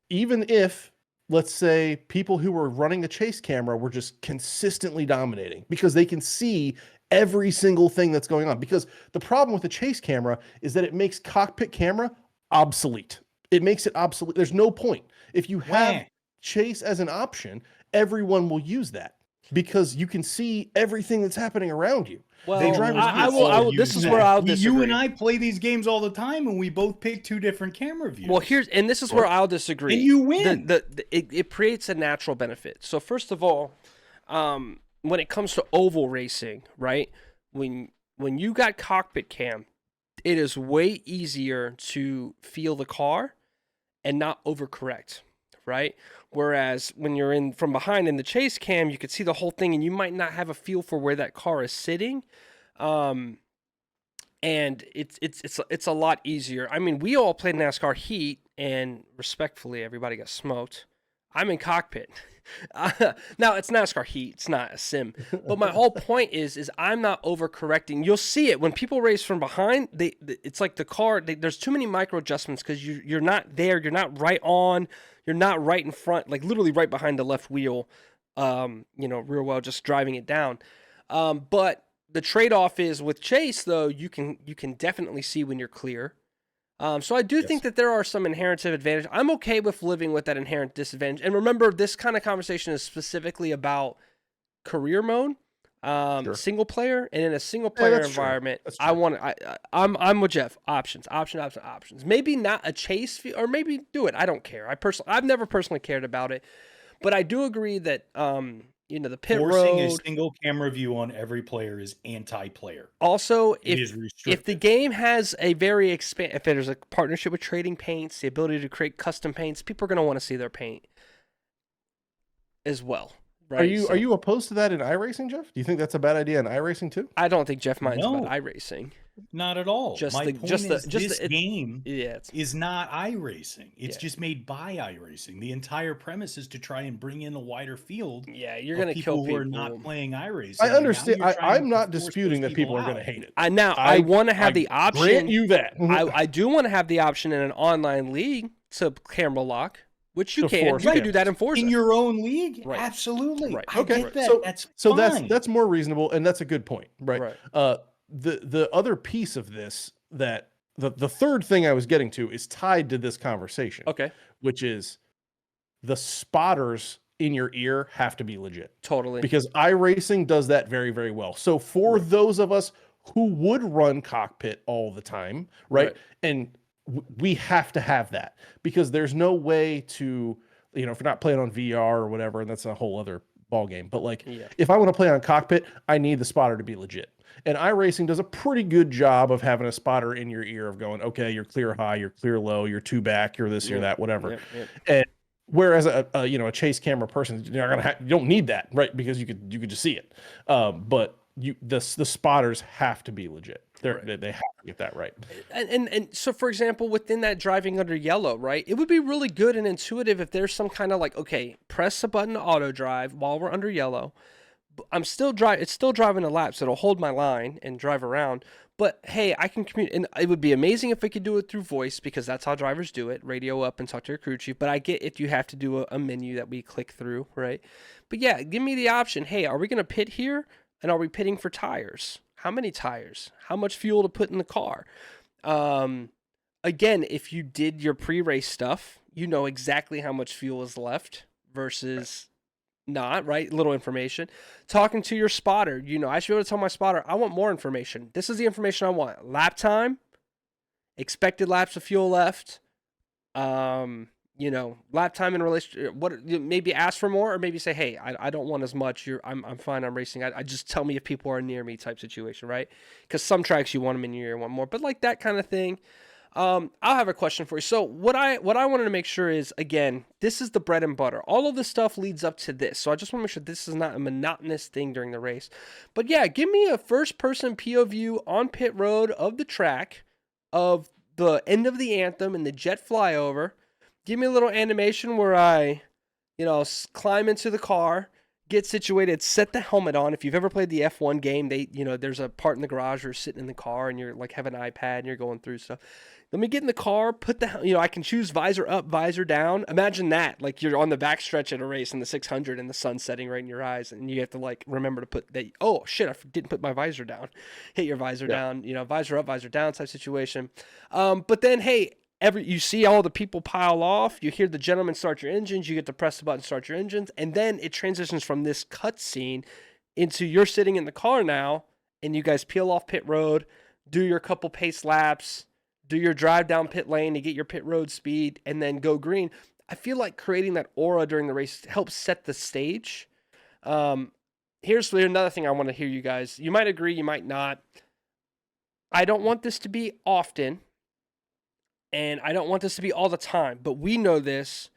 Even if, let's say, people who were running the chase camera were just consistently dominating because they can see every single thing that's going on. Because the problem with the chase camera is that it makes cockpit camera obsolete. It makes it obsolete. There's no point. If you have chase as an option, everyone will use that because you can see everything that's happening around you. Well, I will. This is where I'll disagree. You and I play these games all the time, and we both pick two different camera views. Well, this is where I'll disagree. And you win. It creates a natural benefit. So first of all, when it comes to oval racing, right? When you got cockpit cam, it is way easier to feel the car and not overcorrect, right? Whereas when you're in from behind in the chase cam, you could see the whole thing and you might not have a feel for where that car is sitting. And it's a lot easier. I mean, we all played NASCAR Heat and respectfully, everybody got smoked. I'm in cockpit. Now it's NASCAR Heat. It's not a sim. But my whole point is I'm not overcorrecting. You'll see it when people race from behind. It's like the car. There's too many micro adjustments because you're not there. You're not right on. You're not right in front. Like literally right behind the left wheel. Rear wheel, just driving it down. But the trade-off is with chase though. You can definitely see when you're clear. So I do think that there are some inherent advantages. I'm okay with living with that inherent disadvantage. And remember, this kind of conversation is specifically about career mode. Sure. Single player, and in a single Yeah, player that's true. environment, That's I true. want I'm with Jeff. Options. Maybe not a chase, or maybe do it. I don't care. I've never personally cared about it, but I do agree that the pit Forcing a road. single camera view on every player is anti-player. Also, It is if the restrictive. game has a very if there's a partnership with trading paints, the ability to create custom paints, people are going to want to see their paint as well, right? Are you opposed to that in iRacing, Jeff? Do you think that's a bad idea in iRacing too? I don't think Jeff minds about No. iRacing. Not at all. My point is this game is not iRacing. It's just made by iRacing. The entire premise is to try and bring in a wider field. Yeah, you're going to kill people who are not playing iRacing. I understand. I'm not disputing that people are going to hate it. I want to have the option. Grant you that. I do want to have the option in an online league to camera lock, which you can. You can do that in Forza. In your own league? Right. Absolutely. Right. I get that. So that's more reasonable, and that's a good point, right? Right. The other piece of this, that the third thing I was getting to, is tied to this conversation. Okay. Which is the spotters in your ear have to be legit. Totally. Because iRacing does that very, very well. So for those of us who would run cockpit all the time, right? And we have to have that, because there's no way to, if you're not playing on VR or whatever, and that's a whole other ball game. But if I want to play on cockpit, I need the spotter to be legit. And iRacing does a pretty good job of having a spotter in your ear of going, okay, you're clear high, you're clear low, you're two back, you're this, you're that, whatever. And whereas a chase camera person, you don't need that, right? Because you could just see it. But the spotters have to be legit. They have to get that right. And so, for example, within that driving under yellow, right, it would be really good and intuitive if there's some kind of okay, press a button to auto drive while we're under yellow. It's still driving a lap, so it'll hold my line and drive around. But hey, I can communicate, and it would be amazing if we could do it through voice, because that's how drivers do it, radio up and talk to your crew chief. But I get if you have to do a menu that we click through, right? But yeah, give me the option. Hey, are we going to pit here? And are we pitting for tires? How many tires? How much fuel to put in the car? Again, if you did your pre-race stuff, you know exactly how much fuel is left versus not, right? Little information. Talking to your spotter, I should be able to tell my spotter, I want more information. This is the information I want. Lap time, expected laps of fuel left, lap time in relation, maybe ask for more, or maybe say, hey, I don't want as much. I'm fine. I'm racing. I just tell me if people are near me type situation, right? Because some tracks you want them in your ear, want more, but that kind of thing. I'll have a question for you. So what I wanted to make sure is, again, this is the bread and butter. All of this stuff leads up to this. So I just want to make sure this is not a monotonous thing during the race. But yeah, give me a first-person POV on pit road of the track, of the end of the anthem and the jet flyover. Give me a little animation where I, climb into the car, get situated, set the helmet on. If you've ever played the F1 game, there's a part in the garage where you're sitting in the car and you're have an iPad and you're going through stuff. Let me get in the car, put I can choose visor up, visor down. Imagine that, you're on the backstretch at a race in the 600 and the sun's setting right in your eyes, and you have to remember to put that. Oh shit, I didn't put my visor down. Hit your visor down, visor up, visor down type situation. But then, hey, you see all the people pile off, you hear the gentleman start your engines, you get to press the button, start your engines, and then it transitions from this cutscene into you're sitting in the car now, and you guys peel off pit road, do your couple pace laps, do your drive down pit lane to get your pit road speed, and then go green. I feel like creating that aura during the race helps set the stage. Here's another thing I want to hear you guys. You might agree, you might not. I don't want this to be often, and I don't want this to be all the time, but we know this.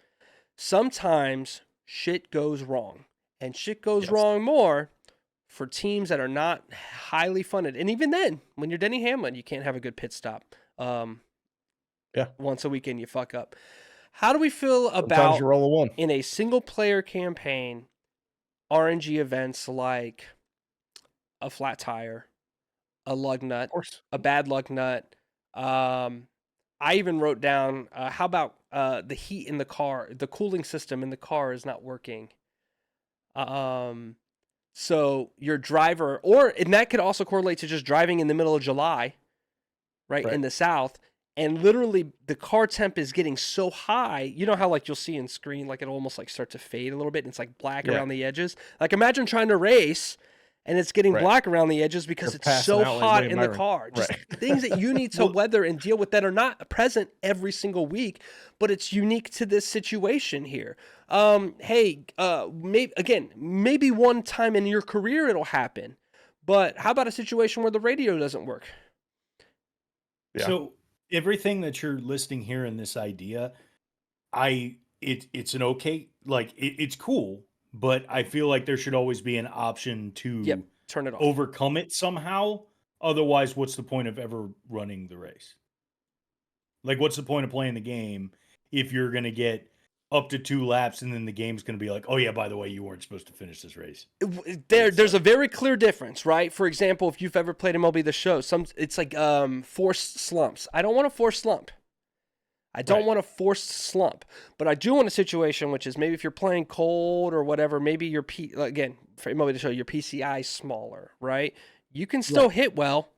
Sometimes shit goes wrong, and shit goes wrong more for teams that are not highly funded. And even then, when you're Denny Hamlin, you can't have a good pit stop. Once a weekend you fuck up. How do we feel about, you roll a one in a single player campaign, RNG events like a flat tire, a lug nut, a bad lug nut? I even wrote down, how about the heat in the car, the cooling system in the car is not working. So your driver, and that could also correlate to just driving in the middle of July, right. In the South, and literally the car temp is getting so high. You know how you'll see in screen, it almost start to fade a little bit, and it's black around the edges. Imagine trying to race and it's getting Right. black around the edges because You're it's passing so out like hot Wade in the Myron. car. Just Right. things that you need to weather and deal with that are not present every single week, but it's unique to this situation here. Maybe one time in your career it'll happen, but how about a situation where the radio doesn't work? Yeah. So everything that you're listing here in this idea, it's an okay, like it's cool, but I feel like there should always be an option Yep, to turn it off. overcome it somehow. Otherwise, what's the point of ever running the race? Like, what's the point of playing the game if you're going to get up to 2 laps and then the game's going to be like, oh yeah, by the way, you weren't supposed to finish this race. There's a very clear difference, right? For example, if you've ever played MLB The Show, it's like forced slumps. I don't want a forced slump. I don't want a forced slump, but I do want a situation which is maybe if you're playing cold or whatever, maybe your again for MLB The Show, your PCI is smaller, right? You can still hit well.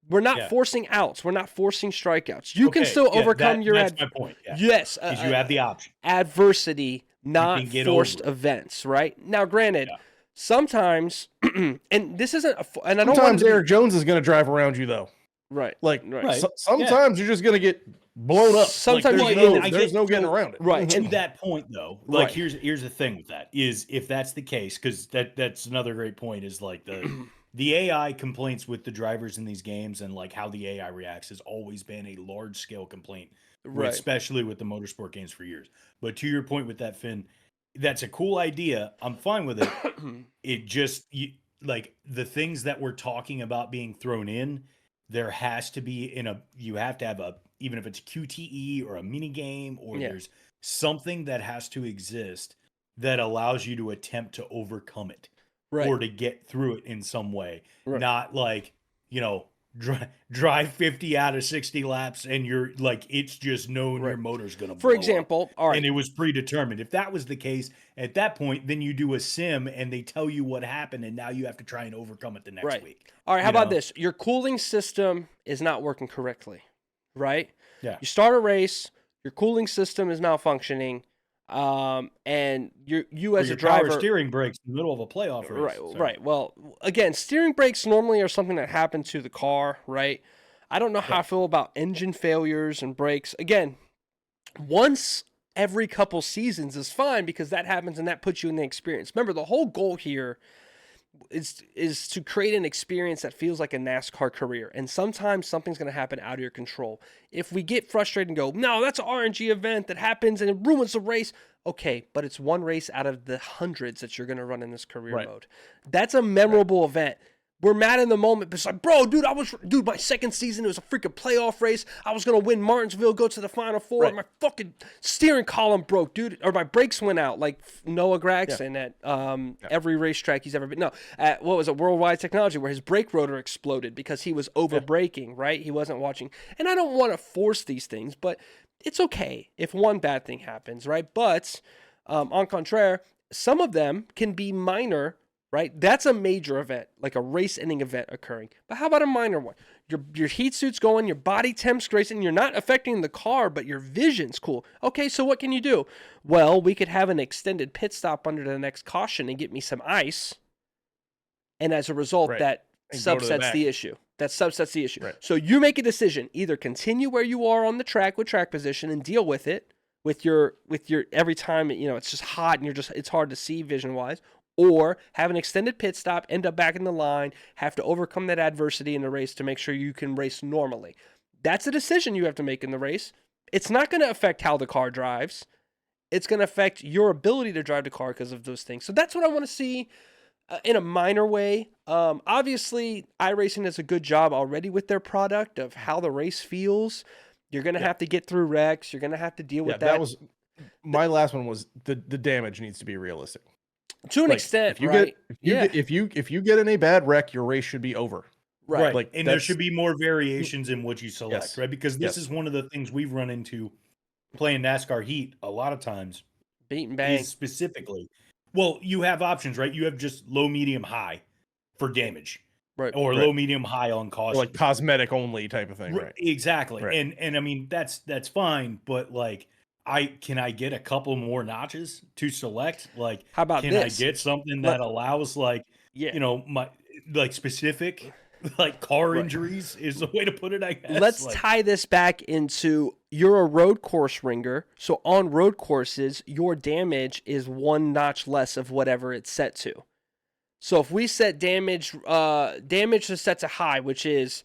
We're not forcing outs. We're not forcing strikeouts. You can still overcome your that's my point. Yeah. Yes, Because you have the option. Adversity, not can get forced over it. events, right? Now, granted, sometimes, and this isn't, and I don't want Sometimes to Eric Jones is going to drive around you, though. right, Like, Right. sometimes you're just going to get blown up. Sometimes like, you there's no getting around it. right. To And that point, though, like Right. here's the thing with that is if that's the case, because that's another great point is like the AI complaints with the drivers in these games and like how the AI reacts has always been a large scale complaint, Right. especially with the motorsport games for years. But to your point with that, Finn, that's a cool idea. I'm fine with it. It just like the things that we're talking about being thrown in, there has to be you have to have even if it's QTE or a mini game or there's something that has to exist that allows you to attempt to overcome it or to get through it in some way. Not like, drive 50 out of 60 laps and you're like, it's just known your motor's going to blow For example, up. all right. And it was predetermined. If that was the case, at that point, then you do a sim and they tell you what happened and now you have to try and overcome it the next week. All right, how about this? Your cooling system is not working correctly, right? Yeah. You start a race, your cooling system is malfunctioning, and you as a driver, power steering breaks in the middle of a playoff race. Right. Well, again, steering brakes normally are something that happens to the car, right? I don't know how I feel about engine failures and brakes. Again, once every couple seasons is fine because that happens and that puts you in the experience. Remember, the whole goal here is to create an experience that feels like a NASCAR career. And sometimes something's going to happen out of your control. If we get frustrated and go, no, that's an RNG event that happens and it ruins the race. Okay, but it's one race out of the hundreds that you're going to run in this career mode. That's a memorable event. We're mad in the moment, but it's like, bro, dude, my second season, it was a freaking playoff race. I was going to win Martinsville, go to the Final Four, and my fucking steering column broke, dude, or my brakes went out, like Noah Gragson at every racetrack he's ever been. No, at, what was it, Worldwide Technology, where his brake rotor exploded because he was over-braking, right? He wasn't watching. And I don't want to force these things, but it's okay if one bad thing happens, right? But, en contraire, some of them can be minor, right? That's a major event, like a race-ending event occurring. But how about a minor one? Your heat suit's going, your body temp's racing, you're not affecting the car, but your vision's cool. Okay, so what can you do? Well, we could have an extended pit stop under the next caution and get me some ice. And as a result, that subsets the issue. That subsets the issue. So you make a decision. Either continue where you are on the track with track position and deal with it with your every time, it's just hot and it's hard to see vision-wise. Or have an extended pit stop, end up back in the line, have to overcome that adversity in the race to make sure you can race normally. That's a decision you have to make in the race. It's not going to affect how the car drives. It's going to affect your ability to drive the car because of those things. So that's what I want to see in a minor way. Obviously, iRacing does a good job already with their product of how the race feels. You're going to have to get through wrecks. You're going to have to deal with that. That was my last one. Was the damage needs to be realistic. To an extent, if you get in a bad wreck, your race should be over. Right. Like, and there should be more variations in what you select, right? Because this is one of the things we've run into playing NASCAR Heat a lot of times. Beat and bang. Specifically. Well, you have options, right? You have just low, medium, high for damage. Right. Or low, medium, high on caution. Or like cosmetic only type of thing, right? Exactly. Right. And I mean that's fine, but like can I get a couple more notches to select? Like, how about can I get something that allows like, like specific, like car Right. injuries is the way to put it, I guess. Let's like, tie this back into you're a road course ringer. So on road courses, your damage is one notch less of whatever it's set to. So if we set damage is set to high, which is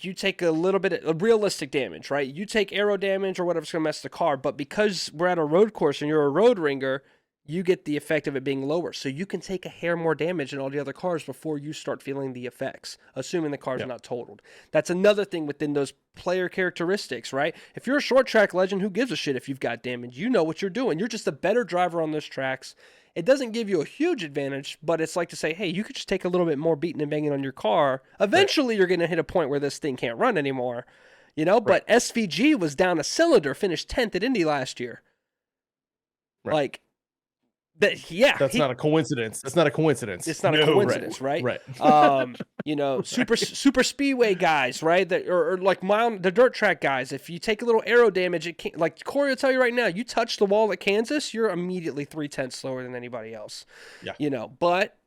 you take a little bit of realistic damage, right? You take aero damage or whatever's going to mess the car, but because we're at a road course and you're a road ringer, you get the effect of it being lower. So you can take a hair more damage than all the other cars before you start feeling the effects, assuming the car's not totaled. That's another thing within those player characteristics, right? If you're a short track legend, who gives a shit if you've got damage? You know what you're doing. You're just a better driver on those tracks. It doesn't give you a huge advantage, but it's like to say, hey, you could just take a little bit more beating and banging on your car. Eventually, you're going to hit a point where this thing can't run anymore, you know? But SVG was down a cylinder, finished 10th at Indy last year. Like, that's not a coincidence. That's not a coincidence. It's not a coincidence, right? You know, super speedway guys, right? That or like the dirt track guys. If you take a little aero damage, it can't. Like Corey will tell you right now, you touch the wall at Kansas, you're immediately 0.3 slower than anybody else. Yeah, you know, but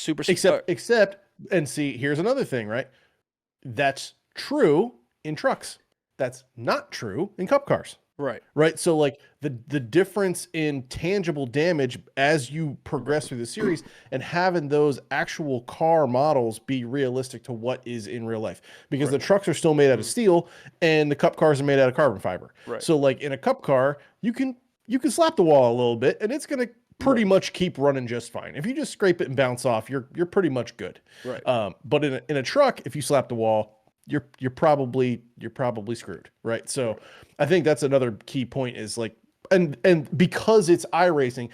except, and see, here's another thing, right? That's true in trucks. That's not true in cup cars. Right. So like the difference in tangible damage as you progress through the series and having those actual car models be realistic to what is in real life, because the trucks are still made out of steel and the cup cars are made out of carbon fiber. So like in a cup car, you can slap the wall a little bit and it's going to pretty much keep running just fine. If you just scrape it and bounce off, you're pretty much good. But in a truck, if you slap the wall, you're probably screwed, right? So I think that's another key point is like, and because it's iRacing,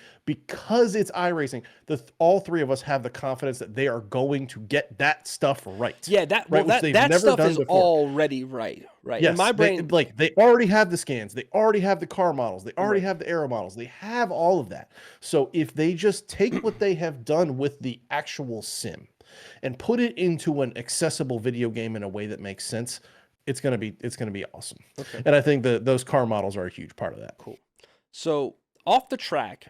all three of us have the confidence that they are going to get that stuff right. Yeah, that stuff is already right. Yes, in my brain, they already have the scans, they already have the car models, they already have the aero models, they have all of that. So if they just take what they have done with the actual sim and put it into an accessible video game in a way that makes sense, it's gonna be awesome. And I think those car models are a huge part of that. Cool. So off the track,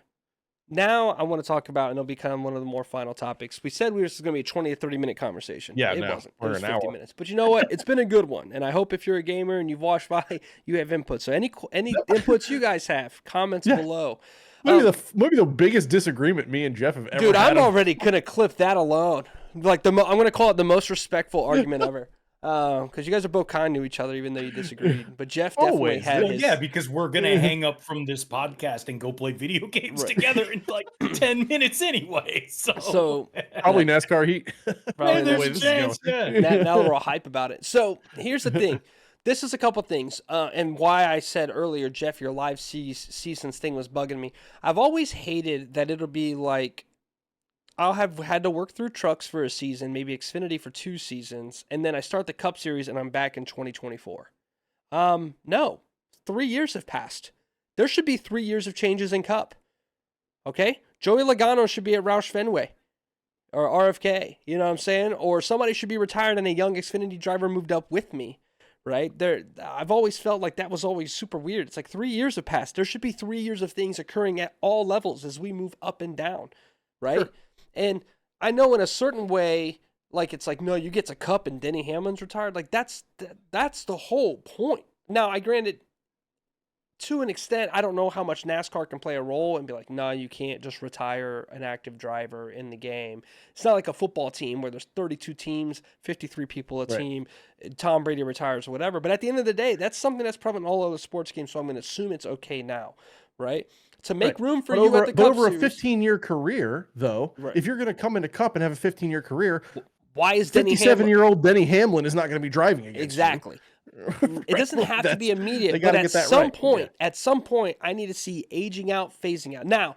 now I want to talk about, and it'll become one of the more final topics. We said this was going to be a 20 to 30-minute conversation. Yeah, it no, wasn't. It was 50 minutes. But you know what? It's been a good one. And I hope if you're a gamer and you've watched by, you have input. So any inputs you guys have, comments below. Maybe the biggest disagreement me and Jeff have ever had. Dude, I'm already going to clip that alone. Like I'm going to call it the most respectful argument ever. Because you guys are both kind to each other, even though you disagreed. But Jeff definitely had his... Yeah, because we're going to hang up from this podcast and go play video games together in like 10 minutes anyway. So probably NASCAR heat. Probably there's a chance. Now we're all hype about it. So here's the thing. This is a couple things, and why I said earlier, Jeff, your live seasons thing was bugging me. I've always hated that it'll be like, I'll have had to work through trucks for a season, maybe Xfinity for 2 seasons, and then I start the Cup Series and I'm back in 2024. No, 3 years have passed. There should be 3 years of changes in Cup. Okay? Joey Logano should be at Roush Fenway or RFK, you know what I'm saying? Or somebody should be retired and a young Xfinity driver moved up with me, right? I've always felt like that was always super weird. It's like 3 years have passed. There should be 3 years of things occurring at all levels as we move up and down, right? Sure. And I know in a certain way, like it's like, no, you get to Cup and Denny Hamlin's retired. Like that's the whole point. Now, I granted, to an extent, I don't know how much NASCAR can play a role and be like, no, you can't just retire an active driver in the game. It's not like a football team where there's 32 teams, 53 people a team, Tom Brady retires or whatever. But at the end of the day, that's something that's prevalent in all other sports games, so I'm going to assume it's okay now, right? To make room for you at the Cup over Series. A 15-year career, though, if you're going to come into Cup and have a 15-year career, why is 57-year-old Denny Hamlin is not going to be driving against exactly. You? It doesn't have to be immediate, but at some point, I need to see aging out, phasing out. Now,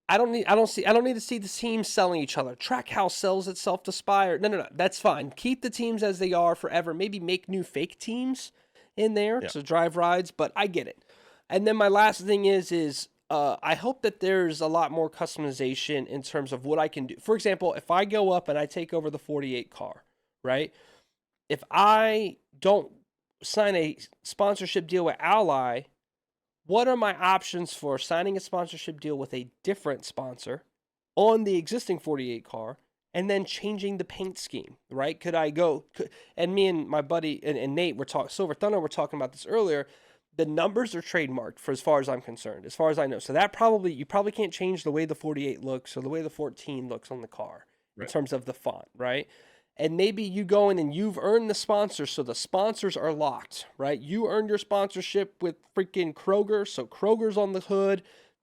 I don't need to see the teams selling each other. Trackhouse sells itself to Spire. No. That's fine. Keep the teams as they are forever. Maybe make new fake teams in there to drive rides, but I get it. And then my last thing is I hope that there's a lot more customization in terms of what I can do. For example, if I go up and I take over the 48 car, right? If I don't sign a sponsorship deal with Ally, what are my options for signing a sponsorship deal with a different sponsor on the existing 48 car, and then changing the paint scheme, right? And me and my buddy and Nate Silver Thunder were talking about this earlier. The numbers are trademarked for as far as I'm concerned, as far as I know. So that you probably can't change the way the 48 looks or the way the 14 looks on the car in terms of the font, right? And maybe you go in and you've earned the sponsor, so the sponsors are locked, right? You earned your sponsorship with freaking Kroger, so Kroger's on the hood.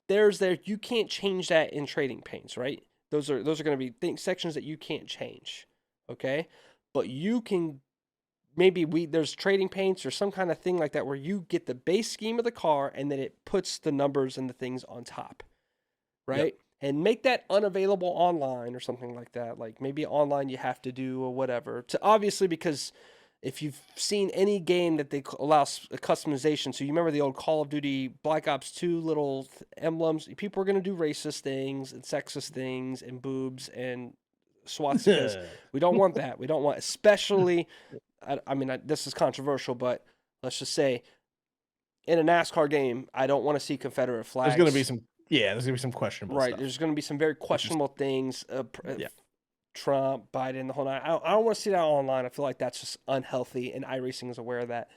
You can't change that in trading paints, right? Those are going to be sections that you can't change, okay? But you can there's trading paints or some kind of thing like that where you get the base scheme of the car and then it puts the numbers and the things on top, right? Yep. And make that unavailable online or something like that. Like maybe online you have to do or whatever. Obviously, because if you've seen any game that they allow customization, so you remember the old Call of Duty Black Ops 2 little emblems, people are going to do racist things and sexist things and boobs and swastikas. We don't want that. We don't want, especially, this is controversial, but let's just say in a NASCAR game, I don't want to see Confederate flags. There's going to be some questionable stuff. There's going to be some very questionable things. Trump, Biden, the whole night. I don't want to see that online. I feel like that's just unhealthy, and iRacing is aware of that.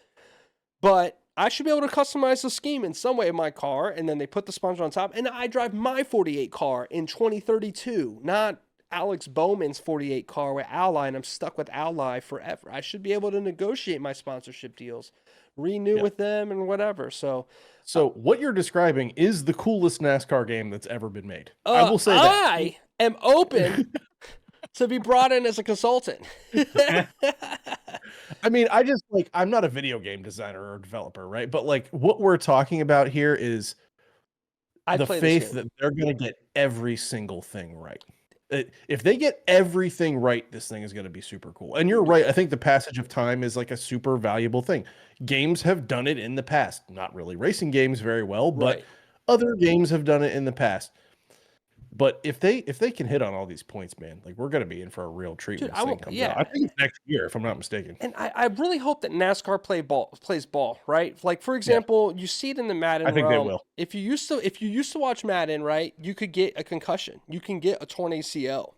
But I should be able to customize the scheme in some way in my car, and then they put the sponsor on top, and I drive my 48 car in 2032, not Alex Bowman's 48 car with Ally, and I'm stuck with Ally forever. I should be able to negotiate my sponsorship deals, renew with them, and whatever. So what you're describing is the coolest NASCAR game that's ever been made. I will say that. I am open to be brought in as a consultant. I mean, I'm not a video game designer or developer, right? But like what we're talking about here is the faith that they're going to get every single thing right. If they get everything right, this thing is going to be super cool. And you're right. I think the passage of time is like a super valuable thing. Games have done it in the past. Not really racing games very well, but other games have done it in the past. But if they can hit on all these points, man, like we're going to be in for a real treat when this thing comes out. I think it's next year, if I'm not mistaken. And I really hope that NASCAR plays ball, right? Like for example, you see it in the Madden. I think they will. If you used to watch Madden, right, you could get a concussion, you can get a torn ACL,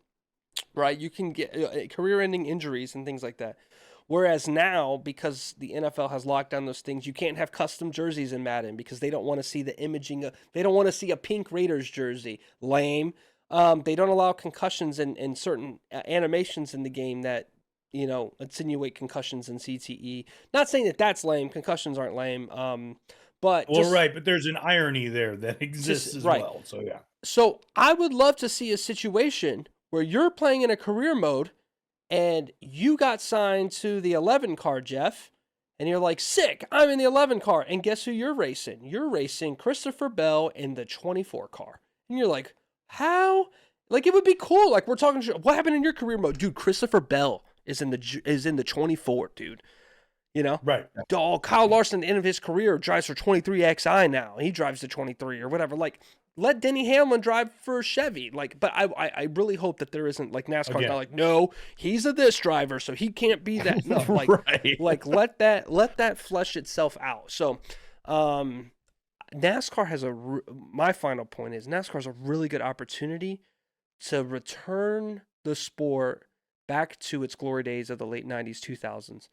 right? You can get career-ending injuries and things like that. Whereas now, because the NFL has locked down those things, you can't have custom jerseys in Madden because they don't want to see the imaging. They don't want to see a pink Raiders jersey. Lame. They don't allow concussions and certain animations in the game that, insinuate concussions and CTE. Not saying that that's lame. Concussions aren't lame. But there's an irony there that exists as well. So, yeah. So I would love to see a situation where you're playing in a career mode and you got signed to the 11 car, Jeff, and you're like, sick, I'm in the 11 car. And guess who you're racing? You're racing Christopher Bell in the 24 car. And you're like, how? Like, it would be cool. Like, we're talking, what happened in your career mode? Dude, Christopher Bell is in the 24, dude. Right. Oh, Kyle Larson at the end of his career drives for 23XI now. He drives the 23 or whatever. Like, let Denny Hamlin drive for Chevy. Like, but I really hope that there isn't like NASCAR not like, no, he's a this driver, so he can't be that. No, like, like let that flesh itself out. So, NASCAR has my final point is NASCAR has a really good opportunity to return the sport back to its glory days of the late 90s, 2000s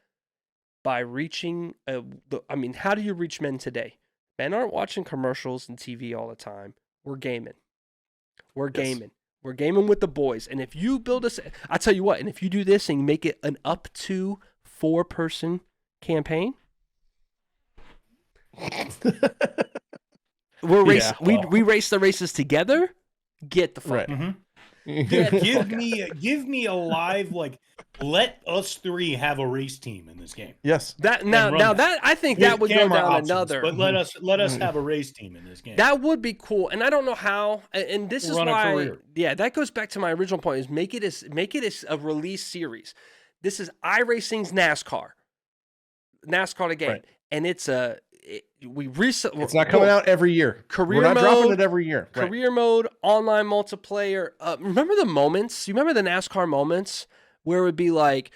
by reaching how do you reach men today? Men aren't watching commercials and TV all the time. We're gaming. We're gaming with the boys. And if you build I tell you what, and if you do this and make it an up to 4-person campaign, we race the races together. Get the fuck. Right. Mm-hmm. Give me a live, like, let us three have a race team in this game. Yes. That I think that would go down another. But let us have a race team in this game. That would be cool. And I don't know how. And this is why. Yeah, that goes back to my original point. Is make it a release series. This is iRacing's NASCAR again, right. And it's it's not coming out every year. We're not dropping it every year. Career mode, online multiplayer. Remember the moments? You remember the NASCAR moments where it would be like,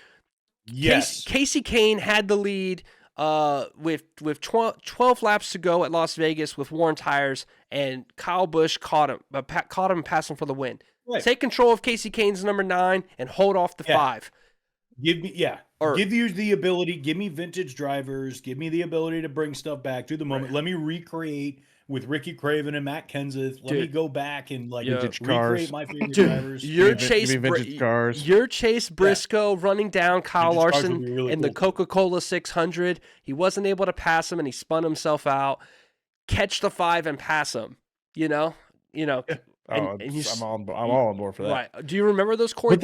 yes, Casey Kane had the lead. with 12 laps to go at Las Vegas with worn tires, and Kyle Busch caught him and passed him for the win. Right. Take control of Casey Kane's number 9 and hold off the 5. Give you the ability. Give me vintage drivers. Give me the ability to bring stuff back to the moment. Let me recreate with Ricky Craven and Matt Kenseth. Let me go back and vintage recreate cars. my favorite drivers. Your Chase Briscoe running down Kyle Larson in the Coca-Cola 600. He wasn't able to pass him, and he spun himself out. Catch the 5 and pass him. I'm all on board for that. Right? Do you remember those Corey?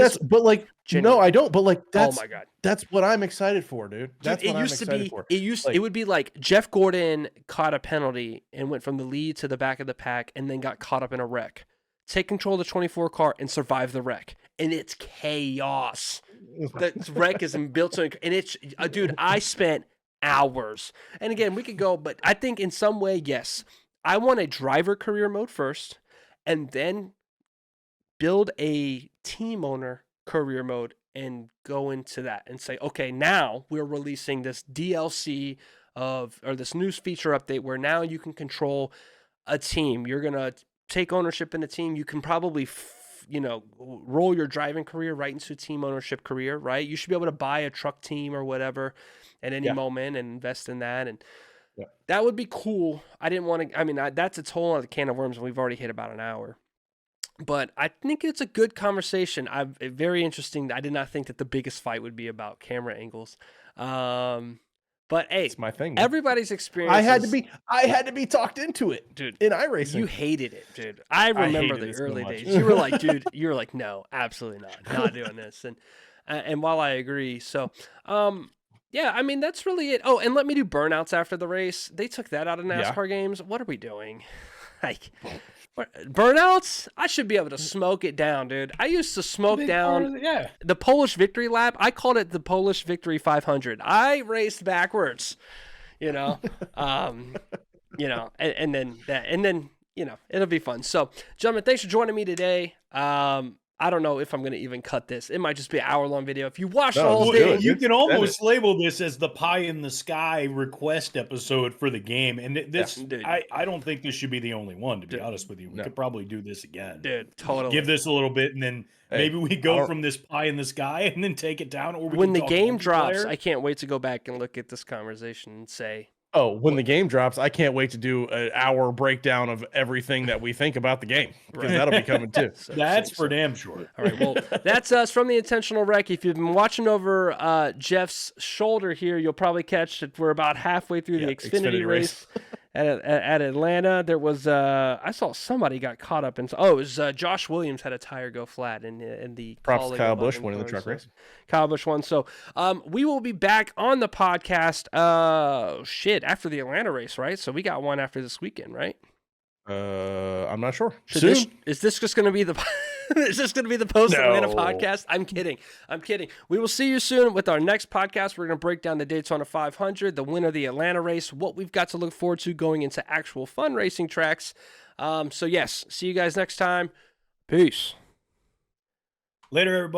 No, I don't. But oh my god, that's what I'm excited for, dude. That's what I'm excited for. It would be like Jeff Gordon caught a penalty and went from the lead to the back of the pack, and then got caught up in a wreck. Take control of the 24 car and survive the wreck, and it's chaos. The wreck is built to, and it's dude. I spent hours, and again, we could go, but I think in some way, yes, I want a driver career mode first, and then build a team owner career mode and go into that and say, okay, now we're releasing this DLC or this news feature update where now you can control a team. You're going to take ownership in a team. You can probably, roll your driving career right into a team ownership career, right? You should be able to buy a truck team or whatever at any moment and invest in that. And that would be cool. I didn't want to, that's a whole other can of worms, and we've already hit about an hour. But I think it's a good conversation. Very interesting. I did not think that the biggest fight would be about camera angles. But hey, it's my thing. Everybody's experience. I had to be talked into it, dude. In iRacing, you hated it, dude. I remember the early days. You were like, dude. You were like, no, absolutely not doing this. And while I agree, so yeah, that's really it. Oh, and let me do burnouts after the race. They took that out of NASCAR games. What are we doing? Like. Burnouts? I should be able to smoke it down, dude. I used to smoke down the Polish victory lap. I called it the Polish victory 500. I raced backwards, and then it'll be fun. So, gentlemen, thanks for joining me today. I don't know if I'm going to even cut this. It might just be an hour-long video. If you watch the whole thing. You can almost label this as the pie in the sky request episode for the game. And this, I don't think this should be the only one, to be honest with you. We could probably do this again. Dude, totally. Give this a little bit, and then maybe we go from this pie in the sky and then take it down. Or when the game drops, I can't wait to go back and look at this conversation and say, when the game drops, I can't wait to do an hour breakdown of everything that we think about the game, because that'll be coming too. That's for damn sure. All right, well, that's us from the Intentional Wreck. If you've been watching over Jeff's shoulder here, you'll probably catch that we're about halfway through the Xfinity race. At Atlanta, there was I saw somebody got caught up in. It was Josh Williams had a tire go flat in the. Props to Kyle Busch winning the truck race. Kyle Busch won. So we will be back on the podcast. After the Atlanta race, right? So we got one after this weekend, right? I'm not sure. Is this just going to be the? Is this going to be the post-Atlanta podcast? I'm kidding. We will see you soon with our next podcast. We're going to break down the Daytona 500, the winner of the Atlanta race, what we've got to look forward to going into actual fun racing tracks. So, yes, see you guys next time. Peace. Later, everybody.